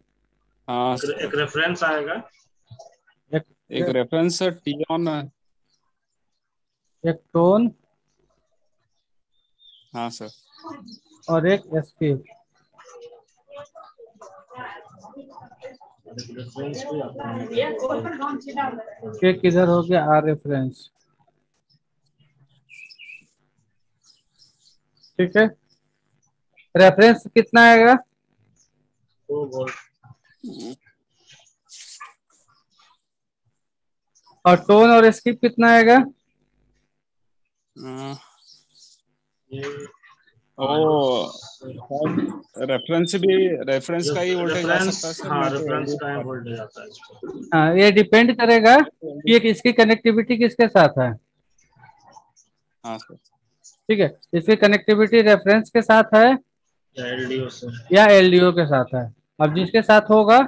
हाँ एक सर, रेफरेंस आएगा। एक, एक रेफरेंस टियोन। एक टोन हाँ सर। और एक स्किप। रेफरेंस भी आता है। ये किधर हो गया आर रेफरेंस, ठीक है। रेफरेंस कितना आएगा? 2 वोल्ट। और टोन और स्किप कितना आएगा? ये ओ रेफरेंस भी, रेफरेंस का ही वोल्टेज आ सकता है रेफरेंस, सर। हाँ मैं तो रेफरेंस का ही वोल्टेज आता है इसको। हाँ, ये डिपेंड करेगा कि इसकी कनेक्टिविटी किसके साथ है। हाँ सर। ठीक है, इसकी कनेक्टिविटी रेफरेंस के साथ है या एलडीओ से, या एलडीओ के साथ है। अब जिसके साथ होगा,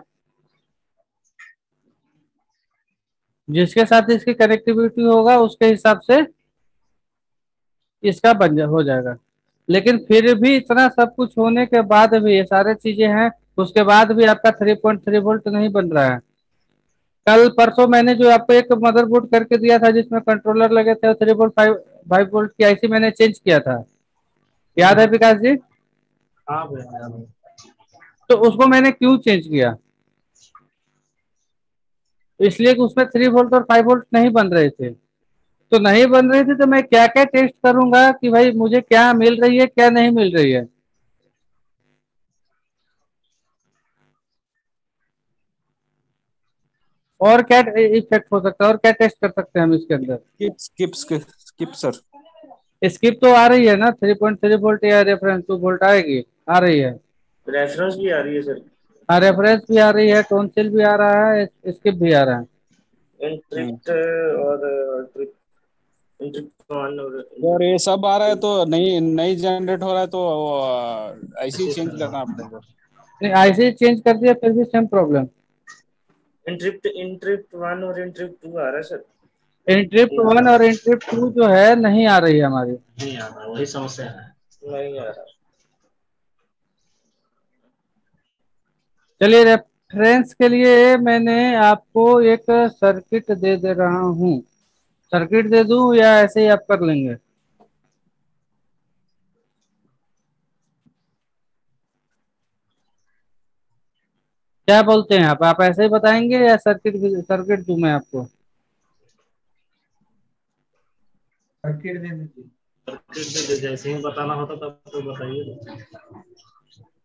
जिसके साथ इसकी कनेक्टिविटी होगा उसके हिसाब से इसका हो जाएगा। लेकिन फिर भी इतना सब कुछ होने के बाद भी, ये सारे चीजें हैं, उसके बाद भी आपका 3.3 वोल्ट नहीं बन रहा है। कल परसों मैंने जो आपको एक मदरबोर्ड करके दिया था जिसमें कंट्रोलर लगे थे, 3.5 वोल्ट की आईसी मैंने चेंज किया था, याद है विकास जी? हाँ भैया। तो उसको मैंने क्यों चेंज किया? इसलिए कि उसमें 3 वोल्ट और 5 वोल्ट नहीं बन रहे थे। तो नहीं बन रही थी तो मैं क्या क्या टेस्ट करूंगा कि भाई मुझे क्या मिल रही है क्या नहीं मिल रही है। और क्या इफेक्ट हो सकता है, और क्या टेस्ट कर सकते हैं हम इसके अंदर? Skip sir. स्किप तो आ रही है ना, 3.3 वोल्ट या रेफरेंस 2 वोल्ट आएगी, आ रही है। रेफरेंस भी आ रही है सर। हाँ, रेफरेंस भी आ रही है, टोनसिल भी आ रहा है, स्किप भी आ रहा है। इंट्रिप्ट और इंट्रिप्ट वन और ये सब आ रहा है तो नहीं नहीं जनरेट हो रहा है तो ऐसे ही चेंज करना पड़ेगा। नहीं, ऐसे ही चेंज कर दिया फिर भी सेम प्रॉब्लम। इंट्रिप्ट वन और इंट्रिप्ट टू आ रहा है सर। इंट्रिप्ट 1 और इंट्रिप्ट 2 जो है नहीं आ रही है हमारी। नहीं आ रहा, वही समस्या है, नहीं आ रहा। चलिए, रेफरेंस के लिए मैंने आपको एक सर्किट दे रहा हूँ। सर्किट दे दूं या ऐसे ही आप कर लेंगे? क्या बोलते हैं आप ऐसे ही बताएंगे या सर्किट दूं मैं आपको? सर्किट दे दीजिए। सर्किट जैसे ही बताना होता तब तो बताइए।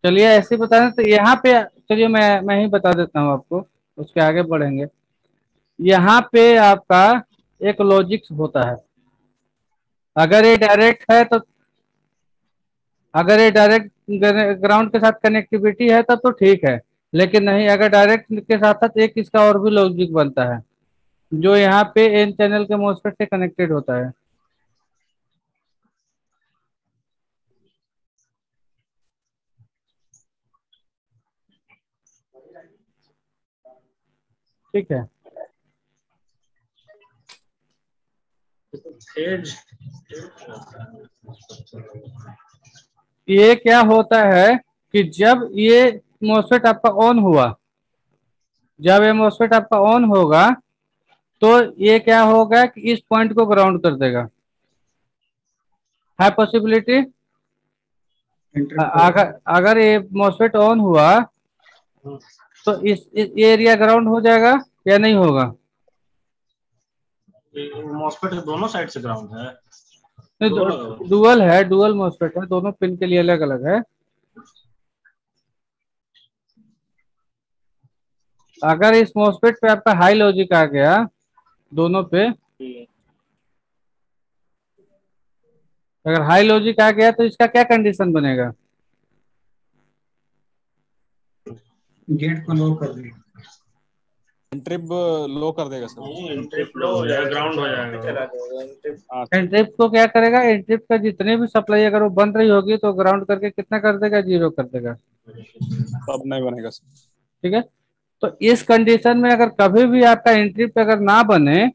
चलिए ऐसे ही बताना तो यहाँ पे, चलिए मैं ही बता देता हूँ आपको, उसके आगे बढ़ेंगे। यहाँ पे आपका एक लॉजिक होता है। अगर ये डायरेक्ट है तो, अगर ये डायरेक्ट ग्राउंड के साथ कनेक्टिविटी है तब तो ठीक है। लेकिन नहीं, अगर डायरेक्ट के साथ साथ एक इसका और भी लॉजिक बनता है जो यहाँ पे एन चैनल के मॉसफेट से कनेक्टेड होता है। ठीक है, ये क्या होता है कि जब ये मॉसफेट आपका ऑन हुआ, जब ये मॉसफेट आपका ऑन होगा तो ये क्या होगा कि इस पॉइंट को ग्राउंड कर देगा। है पॉसिबिलिटी? अगर अगर ये मॉसफेट ऑन हुआ तो इस एरिया ग्राउंड हो जाएगा या नहीं होगा? मॉस्फेट दोनों साइड से ग्राउंड है। डुअल है, डुअल मॉसफेट है, दोनों पिन के लिए अलग अलग है। अगर इस मॉसफेट पे आपका हाई लॉजिक आ गया दोनों पे, अगर हाई लॉजिक आ गया तो इसका क्या कंडीशन बनेगा? गेट को लो कर देगा, ट्रिप लो कर देगा सर। इंट्रिप लो हो जाएगा, ग्राउंड हो जाएगा। एंट्रिप को क्या करेगा? एंट्रिप का जितने भी सप्लाई अगर वो बन रही होगी तो ग्राउंड करके कितना कर देगा? 0 कर देगा। तब नहीं बनेगा सर। ठीक है, तो इस कंडीशन में अगर कभी भी आपका एंट्रिप अगर ना बने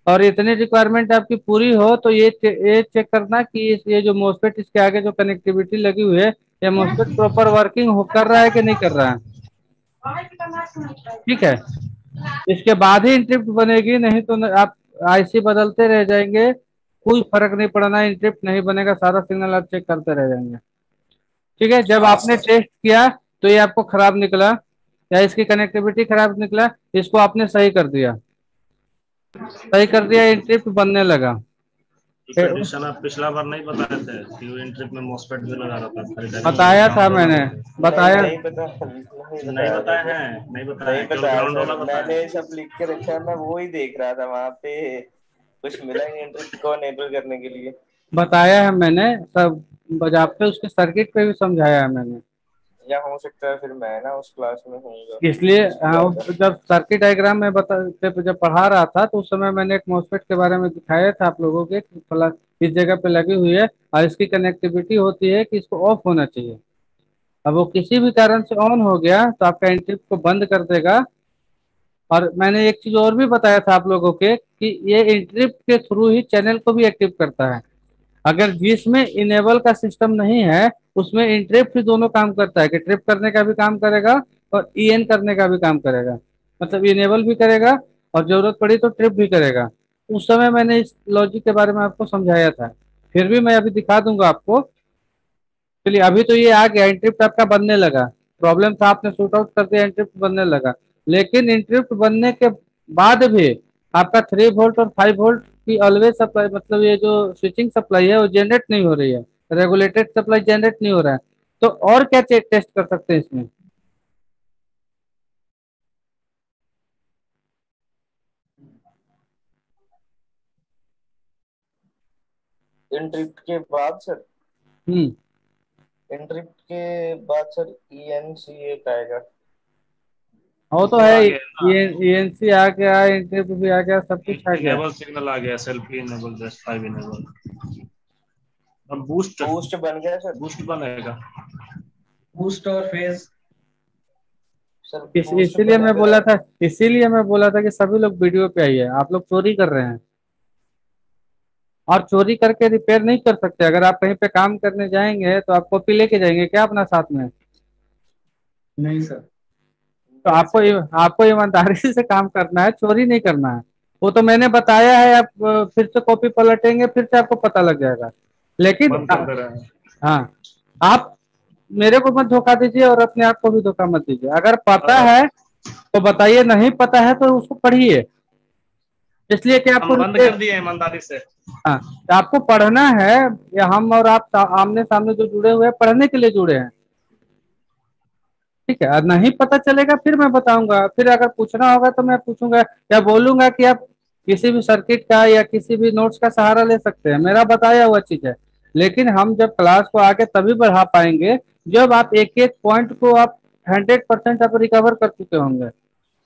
और इतनी रिक्वायरमेंट आपकी पूरी हो तो ये चेक करना कि ये जो मॉसफेट इसके आगे जो कनेक्टिविटी लगी हुई है, ये मॉसफेट प्रॉपर वर्किंग कर रहा है कि नहीं कर रहा है। ठीक है, इसके बाद ही इंटरिप्ट बनेगी, नहीं तो आप आईसी बदलते रह जाएंगे, कोई फर्क नहीं पड़ना, इंटरिप्ट नहीं बनेगा, सारा सिग्नल आप चेक करते रह जाएंगे। ठीक है, जब आपने टेस्ट किया तो ये आपको खराब निकला, या इसकी कनेक्टिविटी खराब निकला, इसको आपने सही कर दिया, सही कर दिया, इंटरप्ट बनने लगा। कंडीशन आप पिछला बार नहीं बताए थे कि वो इंटरप्ट में मॉसफेट भी लगा रहा था, खरीदारी में बताया था ग्राउंड मैंने, वाला बताया। नहीं बताया नहीं बताया नहीं केवल बताया ग्राउंड वाला सर, बताया। मैंने सब लिख के रखा है, मैं वो ही देख रहा था वहां पे, कुछ मिला नहीं इंटरप्ट को एनेबल करने के लिए। बताया है मैंने सब, बजाते उसके सर्किट पे भी समझाया है मैंने। या हो सकता है फिर मैं ना उस क्लास में होऊंगा इसलिए इसलिए आता। जब सर्किट डायग्राम में जब पढ़ा रहा था तो उस समय मैंने एक मॉसफेट के बारे में दिखाया था आप लोगों के कि इस जगह पे लगी हुई है और इसकी कनेक्टिविटी होती है कि इसको ऑफ होना चाहिए। अब वो किसी भी कारण से ऑन हो गया तो आपका इंटरप्ट को बंद कर देगा। और मैंने एक चीज और भी बताया था आप लोगों के कि ये इंटरप्ट के थ्रू ही चैनल को भी एक्टिव करता है। अगर जिसमें इनेबल का सिस्टम नहीं है उसमें इंटरप्ट ही दोनों काम करता है कि ट्रिप करने का भी काम करेगा और ईएन करने का भी काम करेगा, मतलब इनेबल भी करेगा और जरूरत पड़ी तो ट्रिप भी करेगा। उस समय मैंने इस लॉजिक के बारे में आपको समझाया था, फिर भी मैं अभी दिखा दूंगा आपको। चलिए अभी तो ये आ गया, इंटरप्ट आपका बनने लगा, प्रॉब्लम था आपने शूट आउट कर दिया, इंटरप्ट बनने लगा। लेकिन इंटरप्ट बनने के बाद भी आपका 3 वोल्ट और 5 वोल्ट की ऑलवेज सप्लाई, मतलब ये जो स्विचिंग सप्लाई है वो जनरेट नहीं हो रही है, रेगुलेटेड सप्लाई जनरेट नहीं हो रहा है। तो और क्या टेस्ट कर सकते हैं इसमें? इंटरप्ट के बाद सर, हम्म इंटरप्ट के बाद सर ENC एक आएगा। वो तो तो है, आ गया ना, ये ENC आ गया, इंटरप्ट भी आ गया, सब कुछ आ गया। इनेबल सिग्नल आ गया, SLP इनेबल, जस्ट 5 इनेबल। अब बूस्ट बूस्ट बन गया सर। बूस्ट बनेगा। बूस्ट और फेज। सर बूस्ट इसीलिए मैं बनेगा। बोला था, इसीलिए मैं बोला था कि सभी लोग वीडियो पे आइए, आप लोग चोरी कर रहे हैं और चोरी करके रिपेयर नहीं कर सकते। अगर आप कहीं पे काम करने जाएंगे तो आप कॉपी लेके जाएंगे क्या अपना साथ में? नहीं सर। तो आपको आपको ईमानदारी से काम करना है, चोरी नहीं करना है। वो तो मैंने बताया है, आप फिर से कॉपी पलटेंगे फिर से आपको पता लग जाएगा। लेकिन बंद कर दे रहे हैं। हाँ, आप मेरे को मत धोखा दीजिए और अपने आप को भी धोखा मत दीजिए। अगर पता हाँ। है तो बताइए, नहीं पता है तो उसको पढ़िए, इसलिए कि आपको हम बंद कर दिए ईमानदारी से। हाँ, तो आपको पढ़ना है। या हम और आप आमने सामने जो जुड़े हुए हैं पढ़ने के लिए जुड़े हैं, ठीक है। और नहीं पता चलेगा फिर मैं बताऊंगा, फिर अगर पूछना होगा तो मैं पूछूंगा या बोलूंगा कि आप किसी भी सर्किट का या किसी भी नोट्स का सहारा ले सकते हैं, मेरा बताया हुआ चीज है। लेकिन हम जब क्लास को आगे तभी बढ़ा पाएंगे जब आप एक एक पॉइंट को आप 100% आप रिकवर कर चुके होंगे।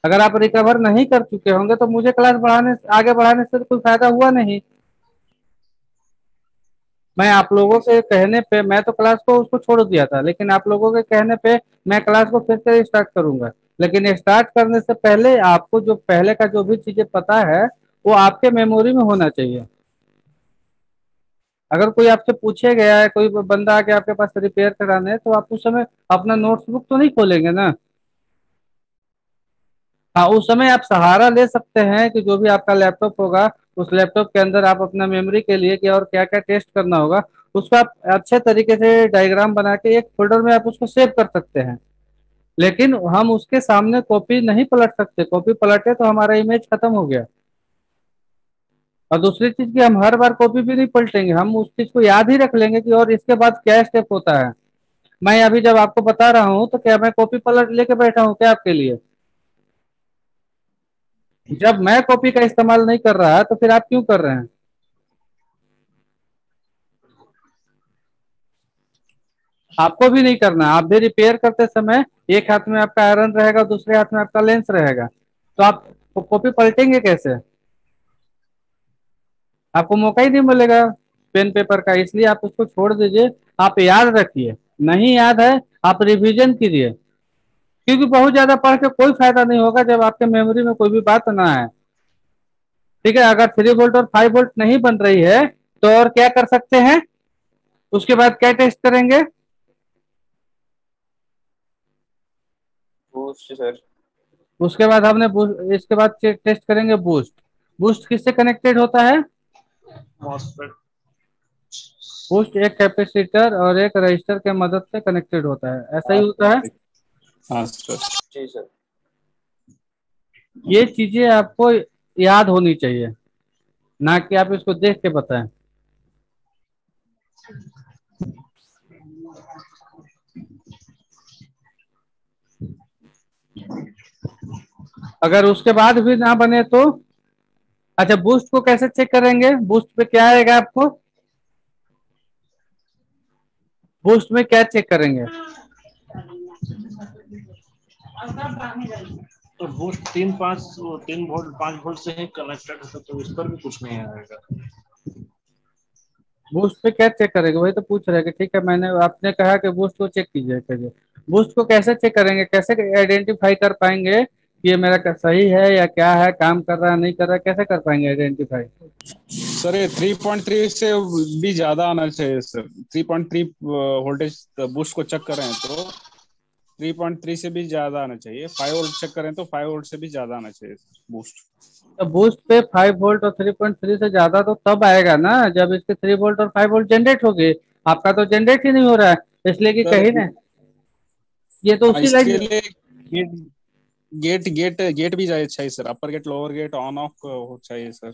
अगर आप रिकवर नहीं कर चुके होंगे तो मुझे क्लास बढ़ाने आगे बढ़ाने से तो कोई फायदा हुआ नहीं। मैं आप लोगों के कहने पे, मैं तो क्लास को उसको छोड़ दिया था, लेकिन आप लोगों के कहने पे मैं क्लास को फिर से स्टार्ट करूंगा। लेकिन स्टार्ट करने से पहले आपको जो पहले का जो भी चीजें पता है वो आपके मेमोरी में होना चाहिए। अगर कोई आपसे पूछे गया है, कोई बंदा आके आपके पास रिपेयर कराने, तो आप उस समय अपना नोट्स बुक तो नहीं खोलेंगे ना। हाँ, उस समय आप सहारा ले सकते हैं कि जो भी आपका लैपटॉप होगा उस लैपटॉप के अंदर आप अपना मेमोरी के लिए कि और क्या क्या टेस्ट करना होगा उसको आप अच्छे तरीके से डायग्राम बना के एक फोल्डर में आप उसको सेव कर सकते हैं। लेकिन हम उसके सामने कॉपी नहीं पलट सकते, कॉपी पलटे तो हमारा इमेज खत्म हो गया। और दूसरी चीज की हम हर बार कॉपी भी नहीं पलटेंगे, हम उस चीज को याद ही रख लेंगे कि और इसके बाद क्या स्टेप होता है। मैं अभी जब आपको बता रहा हूँ तो क्या मैं कॉपी पलट लेके बैठा हूँ क्या आपके लिए? जब मैं कॉपी का इस्तेमाल नहीं कर रहा तो फिर आप क्यों कर रहे हैं? आपको भी नहीं करना, आप भी रिपेयर करते समय एक हाथ में आपका आयरन रहेगा दूसरे हाथ में आपका लेंस रहेगा, तो आप कॉपी पलटेंगे कैसे? आपको मौका ही नहीं मिलेगा पेन पेपर का, इसलिए आप उसको छोड़ दीजिए। आप याद रखिए, नहीं याद है आप रिवीजन कीजिए, क्योंकि बहुत ज्यादा पढ़ के कोई फायदा नहीं होगा जब आपके मेमोरी में कोई भी बात ना आए। ठीक है, अगर 3 वोल्ट और 5 वोल्ट नहीं बन रही है तो और क्या कर सकते हैं? उसके बाद क्या टेस्ट करेंगे? Boost sir. उसके बाद हमने इसके बाद टेस्ट करेंगे बूस्ट। बूस्ट किससे कनेक्टेड होता है? मॉसफेट। बूस्ट एक कैपेसिटर और एक रजिस्टर के मदद से कनेक्टेड होता है, ऐसा ही होता है। हाँ सर। जी सर। ये चीजें आपको याद होनी चाहिए, ना कि आप इसको देख के बताएं। अगर उसके बाद भी ना बने तो, अच्छा बूस्ट को कैसे चेक करेंगे? बूस्ट पे क्या आएगा आपको? बूस्ट में क्या चेक करेंगे? तो बूस्ट 3 वोल्ट 5 वोल्ट से ही कनेक्टेड है, तो इस पर भी कुछ नहीं आएगा। बूस्ट पे क्या चेक करेंगे? वही तो पूछ रहे हैं कि ठीक है, मैंने आपने कहा कि बूस्ट को चेक कीजिए करिए। बूस्ट को कैसे चेक करेंगे? कैसे आइडेंटिफाई कर पाएंगे कि ये मेरा सही है या क्या है, काम कर रहा है नहीं कर रहा है, कैसे कर पाएंगे आइडेंटिफाई? सर ये 3.3 से भी ज्यादा आना चाहिए सर। 3.3 वोल्टेज बूस्ट को चेक करें तो 3.3 से भी ज्यादा आना चाहिए। 5 वोल्ट चेक करें तो 5 वोल्ट से भी ज्यादा आना चाहिए बूस्ट। तो बूस्ट पे 5 वोल्ट और 3.3 से ज्यादा तो तब आएगा ना जब इसके 3 वोल्ट और 5 वोल्ट जनरेट होगी। आपका तो जनरेट ही नहीं हो रहा है, इसलिए कि सर कहीं ना, ये तो उसी इसके लाइन। लिए गेट गेट गेट गेट भी चाहिए sir. Upper gate lower gate on off हो चाहिए सर।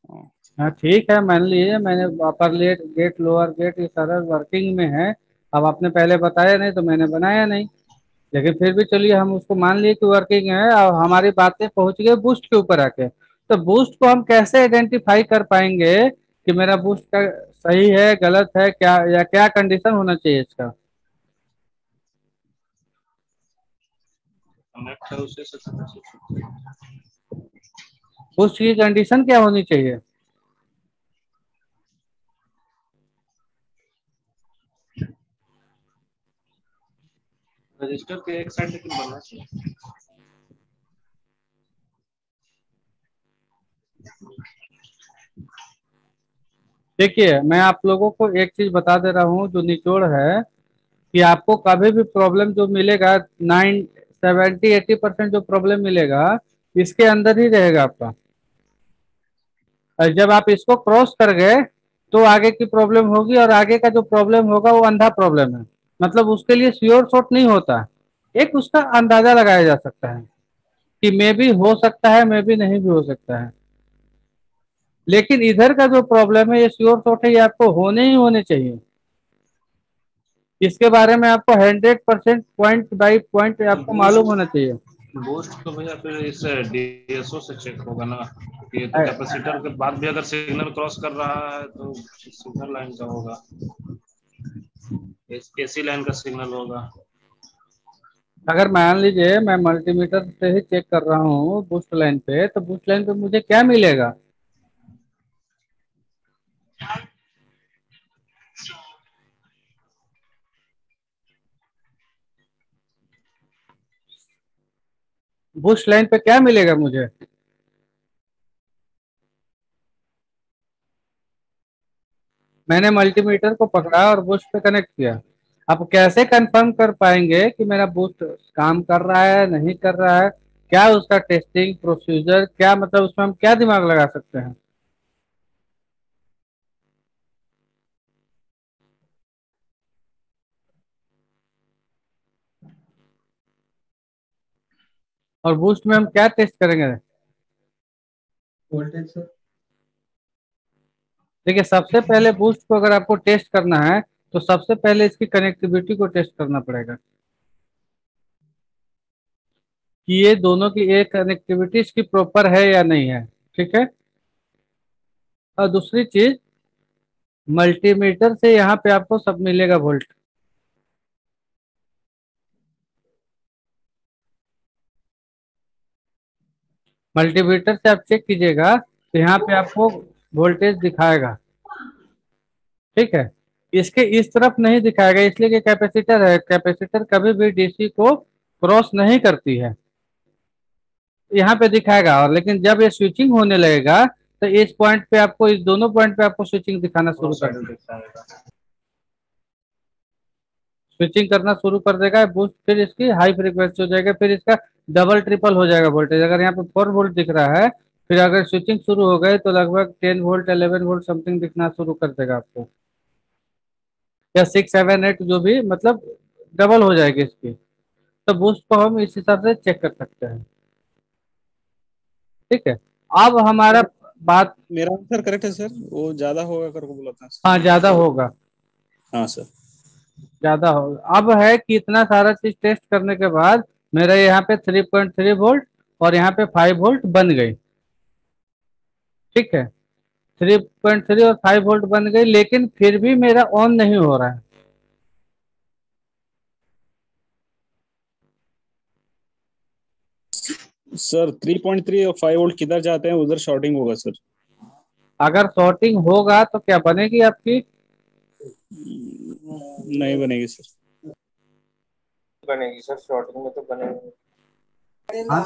हाँ। हाँ ठीक है, मान लीजिए मैंने अपर लेट गेट लोअर गेट ये सारा वर्किंग में है। अब आपने पहले बताया नहीं तो मैंने बनाया नहीं, लेकिन फिर भी चलिए हम उसको मान लिए कि वर्किंग है और हमारी बातें पहुंच गई बूस्ट के ऊपर आके। तो बूस्ट को हम कैसे आइडेंटिफाई कर पाएंगे कि मेरा बूस्ट का सही है गलत है क्या, या क्या कंडीशन होना चाहिए इसका? कनेक्ट है उसी से बूस्ट की कंडीशन क्या होनी चाहिए? रजिस्टर के एक साइड लेकिन बनना चाहिए। देखिए मैं आप लोगों को एक चीज बता दे रहा हूँ जो निचोड़ है, कि आपको कभी भी प्रॉब्लम जो मिलेगा 70-80% जो प्रॉब्लम मिलेगा इसके अंदर ही रहेगा आपका। और जब आप इसको क्रॉस कर गए तो आगे की प्रॉब्लम होगी, और आगे का जो प्रॉब्लम होगा वो अंधा प्रॉब्लम है। मतलब उसके लिए श्योर शॉट नहीं होता, एक उसका अंदाजा लगाया जा सकता है कि मे भी हो सकता है, मे भी नहीं भी हो सकता है। लेकिन इधर का जो प्रॉब्लम है ये श्योर शॉट है, ये आपको होने ही होने चाहिए। इसके बारे में आपको 100% पॉइंट बाई पॉइंट आपको मालूम होना चाहिए। बूस्ट तो भैया फिर इस डीएसओ से चेक होगा ना, ये तो कैपेसिटर के बाद भी अगर सिग्नल क्रॉस कर रहा है तो सिग्नल लाइन का होगा, एसी लाइन का सिग्नल होगा। अगर मान लीजिए मैं मल्टीमीटर से ही चेक कर रहा हूँ बूस्ट लाइन पे, तो बूस्ट लाइन पे मुझे क्या मिलेगा? बूस्ट लाइन पे क्या मिलेगा मुझे? मैंने मल्टीमीटर को पकड़ा और बूस्ट पे कनेक्ट किया। आप कैसे कंफर्म कर पाएंगे कि मेरा बूस्ट काम कर रहा है नहीं कर रहा है? क्या उसका टेस्टिंग प्रोसीजर क्या, मतलब उसमें हम क्या दिमाग लगा सकते हैं? और बूस्ट में हम क्या टेस्ट करेंगे? Voltage sir. देखिए सबसे पहले बूस्ट को अगर आपको टेस्ट करना है तो सबसे पहले इसकी कनेक्टिविटी को टेस्ट करना पड़ेगा कि ये दोनों की एक कनेक्टिविटी इसकी प्रॉपर है या नहीं है। ठीक है। और दूसरी चीज, मल्टीमीटर से यहाँ पे आपको सब मिलेगा वोल्ट। मल्टीमीटर से आप चेक कीजिएगा तो यहाँ पे आपको वोल्टेज दिखाएगा। ठीक है। इसके इस तरफ नहीं दिखाएगा इसलिए कि कैपेसिटर है, कैपेसिटर कभी भी डीसी को क्रॉस नहीं करती है। यहाँ पे दिखाएगा, और लेकिन जब ये स्विचिंग होने लगेगा तो इस पॉइंट पे आपको, इस दोनों पॉइंट पे आपको स्विचिंग दिखाना शुरू कर देगा, स्विचिंग करना शुरू कर देगा बूस्ट। फिर इसकी हाई फ्रीक्वेंसी हो जाएगा, फिर इसका डबल ट्रिपल हो जाएगा वोल्टेज। अगर यहाँ पे 4 वोल्ट दिख रहा है, फिर अगर स्विचिंग शुरू हो गए तो लगभग 10 वोल्ट 11 वोल्ट समथिंग दिखना शुरू कर देगा आपको, या 6 7 8 जो भी, मतलब डबल हो जाएगी इसकी। तो बूस्ट को हम इस हिसाब से चेक कर सकते हैं। ठीक है। अब हमारा बात, मेरा आंसर करेक्ट है सर, वो ज्यादा होगा करके बोला था। हाँ ज्यादा होगा, हाँ सर। ज्यादा होगा। अब है कि इतना सारा चीज टेस्ट करने के बाद मेरा यहाँ पे 3.3 वोल्ट और यहाँ पे 5 वोल्ट बन गई, ठीक है। 3.3 और 5 वोल्ट बन गई, लेकिन फिर भी मेरा ऑन नहीं हो रहा है। सर 3.3 और 5 वोल्ट किधर जाते हैं, उधर शॉर्टिंग होगा सर। अगर शॉर्टिंग होगा तो क्या बनेगी आपकी? नहीं बनेगी सर। बनेगी सर, शॉर्टिंग में तो बनेगी। हाँ?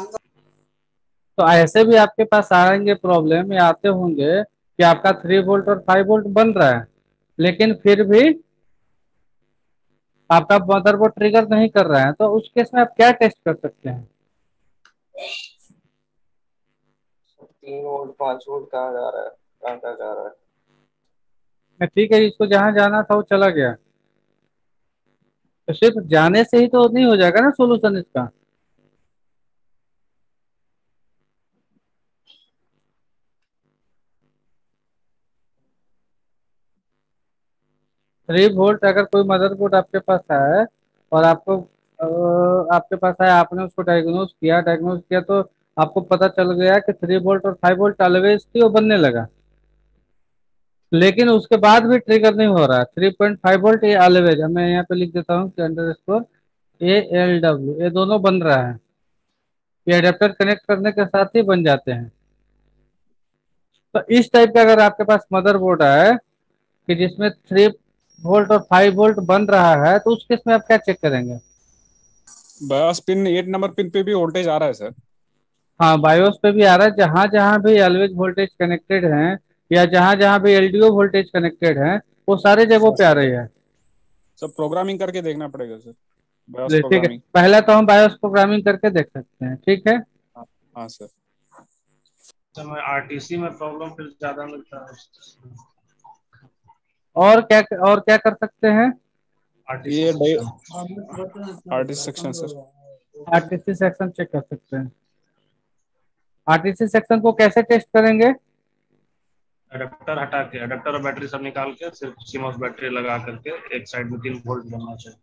तो ऐसे भी आपके पास आएंगे प्रॉब्लम, या आते होंगे कि आपका 3 वोल्ट और 5 वोल्ट बन रहा है, लेकिन फिर भी आपका मदरबोर्ड ट्रिगर नहीं कर रहा है। तो उस केस में आप क्या टेस्ट कर सकते हैं? 3 वोल्ट 5 वोल्ट कहाँ जा रहा है, कहाँ कहाँ जा रहा है? ठीक है, इसको जहां जाना था वो चला गया, तो सिर्फ जाने से ही तो नहीं हो जाएगा ना सोल्यूशन इसका। 3 वोल्ट अगर कोई मदरबोर्ड आपके पास है और आपको आपके पास है, आपने उसको डायग्नोज किया तो आपको पता चल गया कि 3 वोल्ट और 5 वोल्ट ऑलवेज थी, वो बनने लगा, लेकिन उसके बाद भी ट्रिगर नहीं हो रहा है। 3.5 वोल्ट ये ऑलवेज, मैं यहाँ पे लिख देता हूँ कि अंडरस्कोर ALW, ये दोनों बन रहा है, ये एडेप्टर कनेक्ट करने के साथ ही बन जाते हैं। तो इस टाइप का अगर आपके पास मदरबोर्ड है कि जिसमें 3 वोल्ट और 5 वोल्ट बन रहा है, तो उस केस में आप क्या चेक करेंगे? बायोस पिन 8 नंबर पिन पे भी वोल्टेज आ रहा है सर। हाँ, बायोस पे भी आ रहा है, जहां जहां भी ऑलवेज वोल्टेज कनेक्टेड है या जहां जहां भी LDO वोल्टेज कनेक्टेड है, वो सारे जगहों पे आ रही है। सब प्रोग्रामिंग करके देखना पड़ेगा सर, बायोस चलिए ठीक है, प्रोग्रामिंग। पहला तो हम बायोस प्रोग्रामिंग करके देख सकते हैं, ठीक है। हाँ हाँ सर। समय आरटीसी में प्रॉब्लम फिर ज्यादा मिलता है। और क्या कर सकते हैं? ये RTC artist section sir. RTC section check कर सकते हैं। RTC सेक्शन को कैसे टेस्ट करेंगे? एडेप्टर हटा के, एडेप्टर और बैटरी सब निकाल के सिर्फ सीमोस बैटरी लगा करके एक साइड में 3 वोल्ट बनना चाहिए,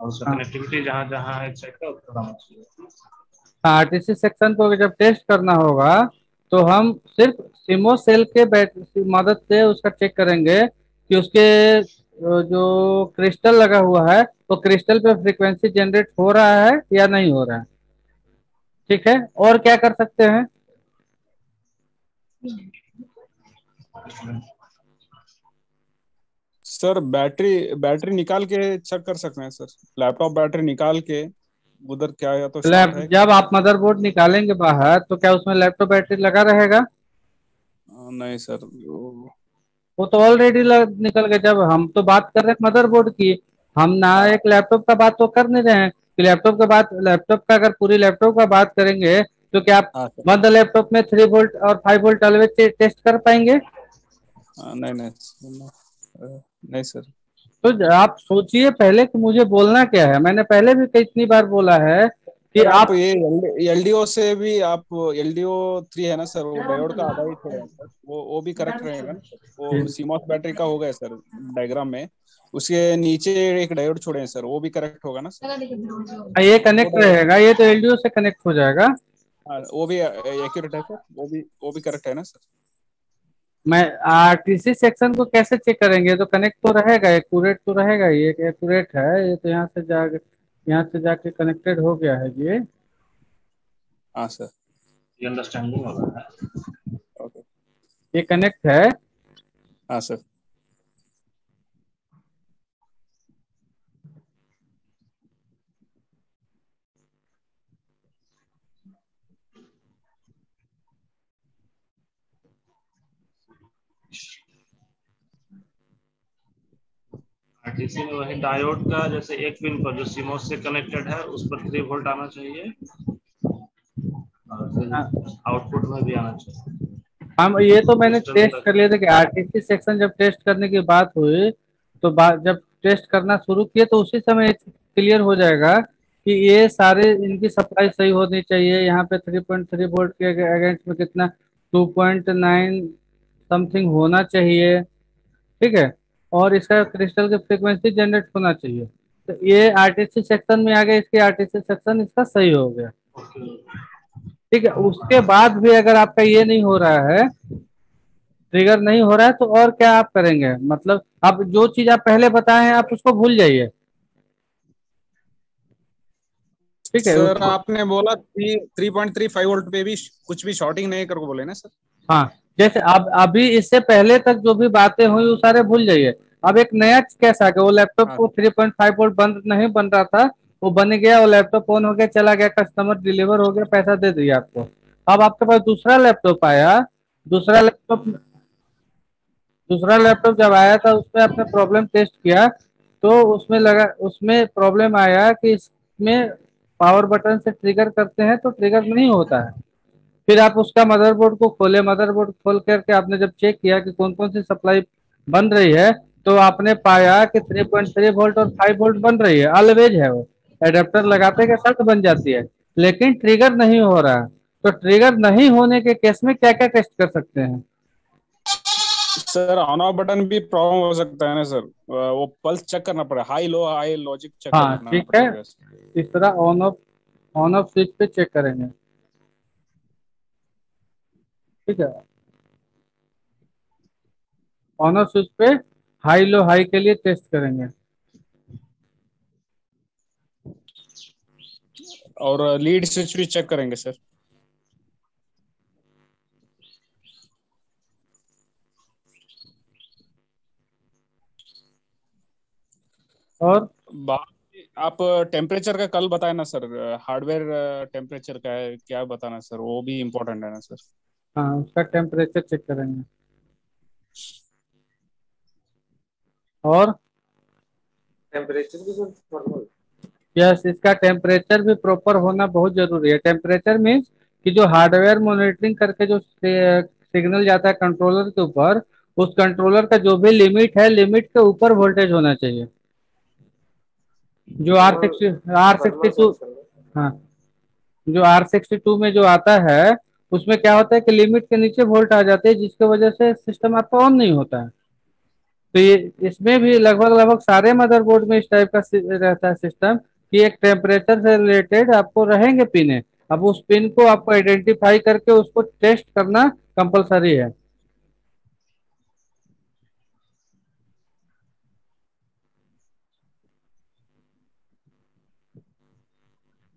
और उसका हाँ, कनेक्टिविटी जहां जहां है एक साइड का उतना होना चाहिए। RTC सेक्शन को जब टेस्ट करना होगा तो हम सिर्फ सिमो सेल के बैटरी की मदद से उसका चेक करेंगे कि उसके जो क्रिस्टल लगा हुआ है तो क्रिस्टल पे फ्रीक्वेंसी जनरेट हो रहा है या नहीं हो रहा है, ठीक है। और क्या कर सकते हैं? सर बैटरी बैटरी निकाल के चेक कर सकते हैं सर, लैपटॉप बैटरी निकाल के उधर क्या या तो शॉर्ट है क्या। जब आप मदरबोर्ड निकालेंगे बाहर तो क्या उसमें लैपटॉप बैटरी लगा रहेगा? नहीं सर वो तो ऑलरेडी निकल गया। जब हम तो बात कर रहे हैं मदरबोर्ड की, हम ना एक लैपटॉप का बात तो कर नहीं रहे हैं कि लैपटॉप का बात, लैपटॉप का अगर पूरी लैपटॉप का बात करेंगे तो क्या आप हाँ सर। बंद लैपटॉप में 3 वोल्ट और 5 वोल्ट ऑलवेज टेस्ट कर पाएंगे? नहीं नहीं सर। तो आप सोचिए पहले कि मुझे बोलना क्या है। मैंने पहले भी कितनी बार बोला है कि सर आप आप, ये एलडीओ से भी आप एलडीओ 3 है ना सर, वो डायोड का आधा ही छोड़े हैं सर, वो भी करेक्ट रहेगा ना सर। वो सीमॉस बैटरी का हो गया सर डायग्राम में, उसके नीचे एक डायोड छोड़े हैं सर, वो भी करेक्ट होगा ना सर। ये कनेक्ट रहेगा, ये तो LDO से कनेक्ट हो जाएगा। हाँ वो भी एक्यूरेट है सर, वो भी करेक्ट है ना सर। मैं RTC सेक्शन को कैसे चेक करेंगे? तो कनेक्ट तो रहेगा, एक्यूरेट तो रहेगा, ये एक्यूरेट है, ये तो यहाँ से जाके कनेक्टेड हो गया है ये। हाँ सर। ये अंडरस्टैंडिंग हो रहा है। ओके। ये कनेक्ट है। हाँ सर। आरटीसी में वही डायोड का जैसे एक पिन पर जो सीमोस से कनेक्टेड है उस पर 3 वोल्ट आना चाहिए, और फिर आउटपुट में भी आना चाहिए। हम ये तो मैंने क्रिस्टल टेस्ट तक। कर लिया था कि RTC सेक्शन जब टेस्ट करने की बात हुई तो जब टेस्ट करना शुरू किए तो उसी समय क्लियर हो जाएगा कि ये सारे इनकी सप्लाई सही होनी चाहिए। यहाँ पे 3.3 वोल्ट के अगेंस्ट में कितना 2.9 समथिंग होना चाहिए, ठीक है। और इसका क्रिस्टल की फ्रीक्वेंसी जनरेट होना चाहिए। तो ये आरटीसी सेक्शन में आ गया, इसके आरटीसी सेक्शन इसका सही हो गया, ठीक है। उसके बाद भी अगर आपका ये नहीं हो रहा है, ट्रिगर नहीं हो रहा है, तो और क्या आप करेंगे? मतलब आप जो चीज आप पहले बताए हैं आप उसको भूल जाइए, ठीक है सर उसको। आपने बोला 3.35 वोल्ट पे भी कुछ भी शॉर्टिंग नहीं करो बोले ना सर? हाँ, जैसे अब अभी इससे पहले तक जो भी बातें हुई वो सारे भूल जाइए। अब एक नया केस आ गया, वो लैपटॉप हाँ को 3.5 वोल्ट बंद नहीं बन रहा था, वो बन गया, वो लैपटॉप ऑन हो गया, चला गया, कस्टमर डिलीवर हो गया, पैसा दे दिया आपको। अब आपके पास दूसरा लैपटॉप आया, दूसरा लैपटॉप दूसरा लैपटॉप जब आया था उसमें आपने प्रॉब्लम टेस्ट किया, तो उसमें लगा, उसमें प्रॉब्लम आया कि इसमें पावर बटन से ट्रिगर करते हैं तो ट्रिगर नहीं होता है। फिर आप उसका मदरबोर्ड को खोले, मदरबोर्ड खोल करके आपने जब चेक किया कि कौन कौन सी सप्लाई बन रही है, तो आपने पाया कि 3.3 वोल्ट और 5 वोल्ट बन रही है, ऑलवेज है वो। एडेप्टर लगाते के साथ बन जाती है, लेकिन ट्रिगर नहीं हो रहा। तो ट्रिगर नहीं होने के केस में क्या क्या टेस्ट कर सकते हैं? सर, ऑन ऑफ बटन भी प्रॉब्लम हो सकता है ना सर? वो पल्स चेक करना पड़ेगा, high low high logic check हाँ करना ठीक है, पड़ेगा। इस तरह ऑन ऑफ स्विच पे चेक करेंगे, ठीक है। ऑन ऑफ स्विच पे हाई लो हाई के लिए टेस्ट करेंगे। और लीड स्विच भी चेक करेंगे सर। और बात आप टेम्परेचर का कल बताए ना सर, हार्डवेयर टेम्परेचर का है क्या बताना सर, वो भी इम्पोर्टेंट है ना सर? हाँ, उसका टेम्परेचर चेक करेंगे। और टेम्परेचर भी कुछ नॉर्मल। यस, इसका टेम्परेचर भी प्रॉपर होना बहुत जरूरी है। टेम्परेचर मीन्स कि जो हार्डवेयर मॉनिटरिंग करके जो सिग्नल जाता है कंट्रोलर के ऊपर, उस कंट्रोलर का जो भी लिमिट है, लिमिट के ऊपर वोल्टेज होना चाहिए। जो R62, हाँ, जो R62 में जो आता है, उसमें क्या होता है कि लिमिट के नीचे वोल्ट आ जाते हैं, जिसकी वजह से सिस्टम आपका ऑन नहीं होता है। तो ये इसमें भी लगभग लगभग सारे मदरबोर्ड में इस टाइप का रहता है सिस्टम, कि एक टेम्परेचर से रिलेटेड आपको रहेंगे पिन। अब उस पिन को आपको आइडेंटिफाई करके उसको टेस्ट करना कंपलसरी है।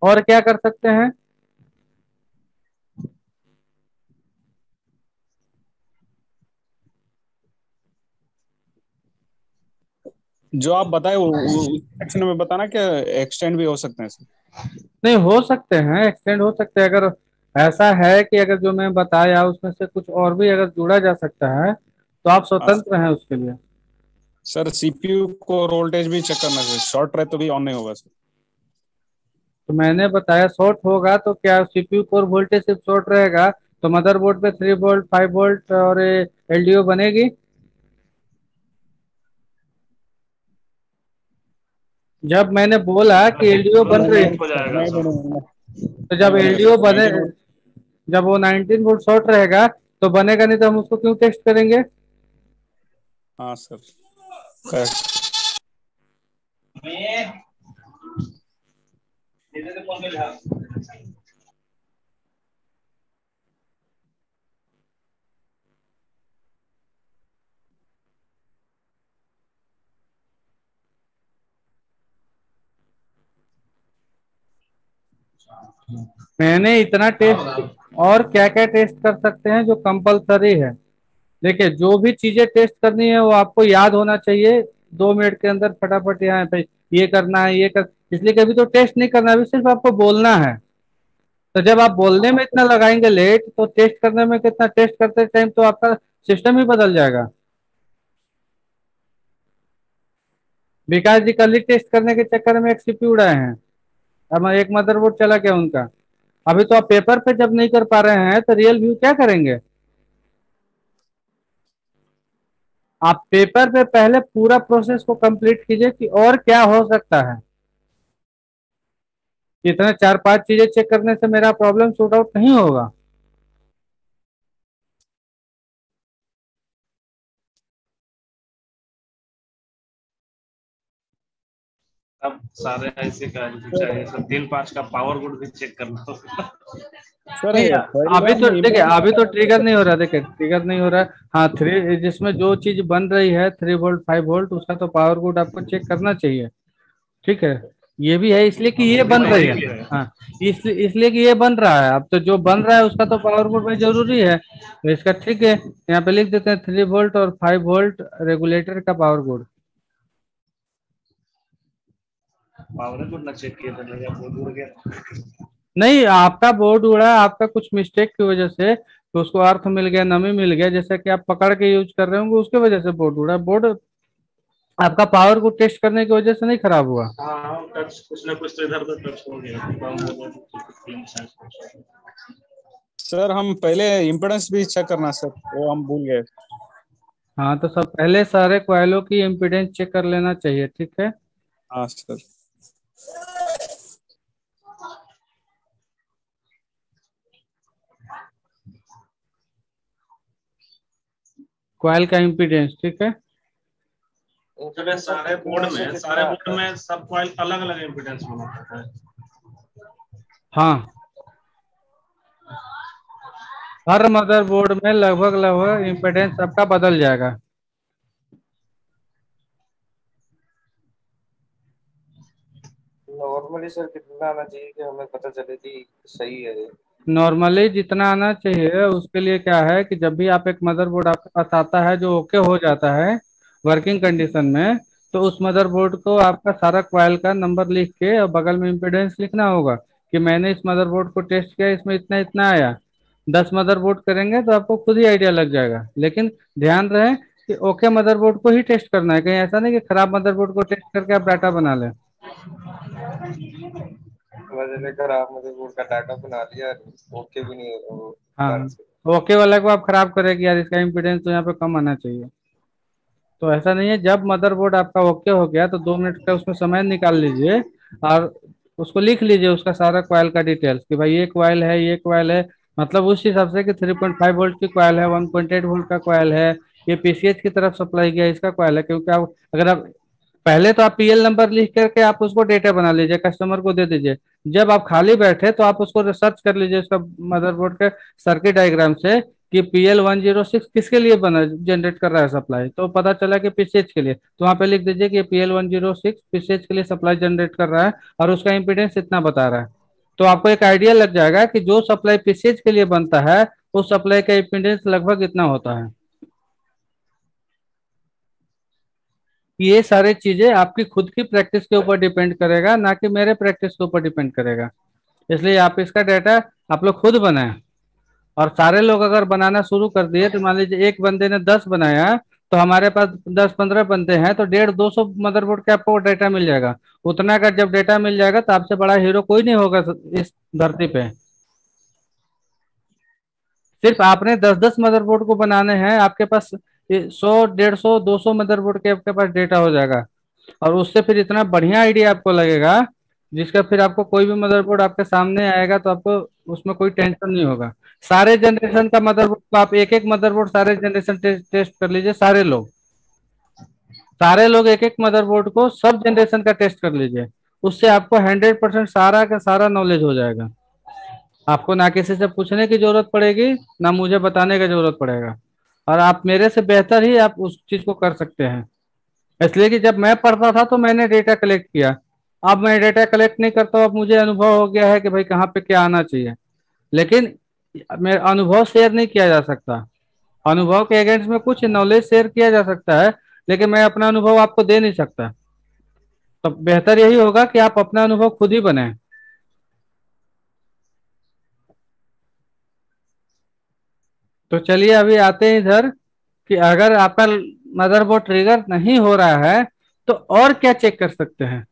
और क्या कर सकते हैं? जो आप बताए वो सेक्शन में बताना, क्या एक्सटेंड भी हो सकते हैं सर? नहीं, हो सकते हैं, एक्सटेंड हो सकते हैं। अगर ऐसा है कि अगर जो मैं बताया उसमें से कुछ और भी अगर जुड़ा जा सकता है, तो आप हाँ स्वतंत्र हैं उसके लिए। सर, सीपीयू को वोल्टेज भी चेक करना सर, शॉर्ट रहे तो भी ऑन नहीं होगा सर। तो मैंने बताया शॉर्ट होगा तो क्या सीपीयू कोर वोल्टेज सिर्फ शॉर्ट रहेगा, तो मदरबोर्ड पे 3 वोल्ट 5 वोल्ट और एलडीओ बनेगी? जब मैंने बोला कि एलडीओ बन रही है, डिस्कनेक्ट हो जाएगा नहीं सब। बनेगा, तो नहीं जब बनेगा एलडीओ सर, बने, 19 वोल्ट। जब वो 19 वोल्ट शॉर्ट रहेगा तो बनेगा नहीं, तो हम उसको क्यों टेस्ट करेंगे? हाँ सर, करेक्ट। मैंने इतना टेस्ट, और क्या क्या टेस्ट कर सकते हैं जो कंपलसरी है? देखिए, जो भी चीजें टेस्ट करनी है वो आपको याद होना चाहिए, 2 मिनट के अंदर फटाफट यहाँ पे ये करना है, ये कर, इसलिए कभी तो टेस्ट नहीं करना, अभी सिर्फ आपको बोलना है। तो जब आप बोलने में इतना लगाएंगे लेट, तो टेस्ट करने में कितना, टेस्ट करते टाइम तो आपका सिस्टम ही बदल जाएगा। विकास जी कल ही टेस्ट करने के चक्कर में एक सीपीयू उड़ाए हैं, अब एक मदरबोर्ड चला गया उनका। अभी तो आप पेपर पे जब नहीं कर पा रहे हैं तो रियल व्यू क्या करेंगे? आप पेपर पे पहले पूरा प्रोसेस को कंप्लीट कीजिए कि और क्या हो सकता है। इतना 4-5 चीजें चेक करने से मेरा प्रॉब्लम सॉर्ट आउट नहीं होगा। अब सारे ऐसे चाहिए सब 3-5 का पावर गुड भी चेक करना होगा। सर नहीं, अभी तो देखिए, अभी तो ट्रिगर नहीं हो रहा, देखिए ट्रिगर नहीं हो रहा। हाँ, थ्री जिसमें जो चीज बन रही है 3 वोल्ट 5 वोल्ट, उसका तो पावर गुड आपको चेक करना चाहिए। ठीक है, ये भी है इसलिए कि ये बन रही है। हाँ, इसलिए कि ये बन रहा है। अब तो जो बन रहा है उसका तो पावर गुड में जरूरी है, तो इसका ठीक है, यहाँ पे लिख देते हैं 3 वोल्ट और 5 वोल्ट रेगुलेटर का पावर गुड। पावर गुड ना चेक किया था, लगा बोर्ड उड़ गया। नहीं, आपका बोर्ड उड़ा, आपका कुछ मिस्टेक की वजह से, तो उसको अर्थ मिल गया, नमी मिल गया, जैसा कि आप पकड़ के यूज कर रहे होंगे, उसके वजह से बोर्ड उड़ा। बोर्ड आपका पावर को टेस्ट करने की वजह से नहीं खराब हुआ। हाँ, टच कुछ ना कुछ तो इधर उधर टच हो गया, कम हो गया। सर हम पहले इम्पोर्टेंस भी चेक करना सर, वो हम भूल गए। हाँ, तो सब पहले सारे कॉइलों की इम्पीडेंस चेक कर लेना चाहिए। ठीक है, हाँ सर। कॉइल का इम्पीडेंस। ठीक है, सारे बोर्ड में सब कॉइल अलग अलग इम्पीडेंस बना होता है। हाँ, हर मदरबोर्ड में लगभग लगभग इम्पीडेंस सबका बदल जाएगा। नॉर्मली सर कितना आना चाहिए कि हमें पता चले कि सही है ये? नॉर्मली जितना आना चाहिए, उसके लिए क्या है कि जब भी आप एक मदरबोर्ड आपके पास आता है जो ओके हो जाता है वर्किंग कंडीशन में, तो उस मदरबोर्ड को आपका सारा क्वाइल का नंबर लिख के और बगल में इम्पीडेंस लिखना होगा कि मैंने इस मदरबोर्ड को टेस्ट किया, इसमें इतना इतना आया। 10 मदरबोर्ड करेंगे तो आपको खुद ही आइडिया लग जाएगा, लेकिन ध्यान रहे कि ओके मदरबोर्ड को ही टेस्ट करना है, कहीं ऐसा नहीं कि खराब मदरबोर्ड को टेस्ट करके आप डाटा बना लें। वजह लेकर आप मुझे बोर्ड का डाटा बना लिया, ओके भी नहीं हो हाँ, ओके वाला को आप खराब करेंगे यार, इसका इम्पीडेंस तो यहाँ पे कम आना चाहिए। तो ऐसा नहीं है, जब मदरबोर्ड आपका ओके हो गया तो 2 मिनट का उसमें समय निकाल लीजिए और उसको लिख लीजिए उसका सारा क्वाइल का डिटेल्स कि भाई ये क्वाइल है, ये क्वाइल है, मतलब उस हिसाब से कि 3.5 वोल्ट की क्वाइल है, 1.8 वोल्ट का क्वाइल है, ये पीसीएच की तरफ सप्लाई किया इसका क्वाइल है। क्योंकि आप अगर आप पहले तो आप पीएल नंबर लिख करके आप उसको डेटा बना लीजिए, कस्टमर को दे दीजिए। जब आप खाली बैठे तो आप उसको रिसर्च कर लीजिए उसका मदरबोर्ड के सर्किट डायग्राम से कि PL106 किसके लिए बना जनरेट कर रहा है सप्लाई, तो पता चला कि पीसीएच के लिए, तो वहाँ पे लिख दीजिए कि PL106 पीसीएच के लिए सप्लाई जनरेट कर रहा है और उसका इम्पीडेंस इतना बता रहा है। तो आपको एक आइडिया लग जाएगा कि जो सप्लाई पीसीएच के लिए बनता है उस सप्लाई का इम्पीडेंस लगभग इतना होता है। ये सारी चीजें आपकी खुद की प्रैक्टिस के ऊपर डिपेंड करेगा, ना कि मेरे प्रैक्टिस के ऊपर डिपेंड करेगा। इसलिए आप इसका डाटा आप लोग खुद बनाएं। और सारे लोग अगर बनाना शुरू कर दिए, तो मान लीजिए एक बंदे ने 10 बनाया, तो हमारे पास 10-15 बंदे हैं, तो 150-200 मदरबोर्ड का आपको डेटा मिल जाएगा। उतना का जब डेटा मिल जाएगा तो आपसे बड़ा हीरो कोई नहीं होगा इस धरती पे। सिर्फ आपने 10-10 मदरबोर्ड को बनाने हैं, आपके पास 100, 150, 200 मदरबोर्ड के आपके पास डेटा हो जाएगा। और उससे फिर इतना बढ़िया आइडिया आपको लगेगा, जिसका फिर आपको कोई भी मदरबोर्ड आपके सामने आएगा तो आपको उसमें कोई टेंशन नहीं होगा। सारे जनरेशन का मदरबोर्ड को आप एक एक मदरबोर्ड सारे जनरेशन टेस्ट कर लीजिए, सारे लोग एक एक मदरबोर्ड को सब जनरेशन का टेस्ट कर लीजिए। उससे आपको 100% सारा का सारा नॉलेज हो जाएगा। आपको ना किसी से पूछने की जरूरत पड़ेगी, ना मुझे बताने की जरूरत पड़ेगा, और आप मेरे से बेहतर ही आप उस चीज को कर सकते हैं। इसलिए कि जब मैं पढ़ता था तो मैंने डेटा कलेक्ट किया, अब मैं डेटा कलेक्ट नहीं करता हूं, अब मुझे अनुभव हो गया है कि भाई कहाँ पे क्या आना चाहिए। लेकिन मेरा अनुभव शेयर नहीं किया जा सकता। अनुभव के अगेंस्ट में कुछ नॉलेज शेयर किया जा सकता है, लेकिन मैं अपना अनुभव आपको दे नहीं सकता। तो बेहतर यही होगा कि आप अपना अनुभव खुद ही बनाएं। तो चलिए अभी आते हैं इधर कि अगर आपका मदरबोर्ड ट्रिगर नहीं हो रहा है तो और क्या चेक कर सकते हैं।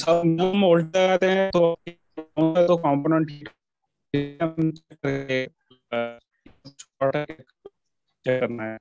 हम वोल्ट लगाते हैं तो कंपोनेंट चेक करना है।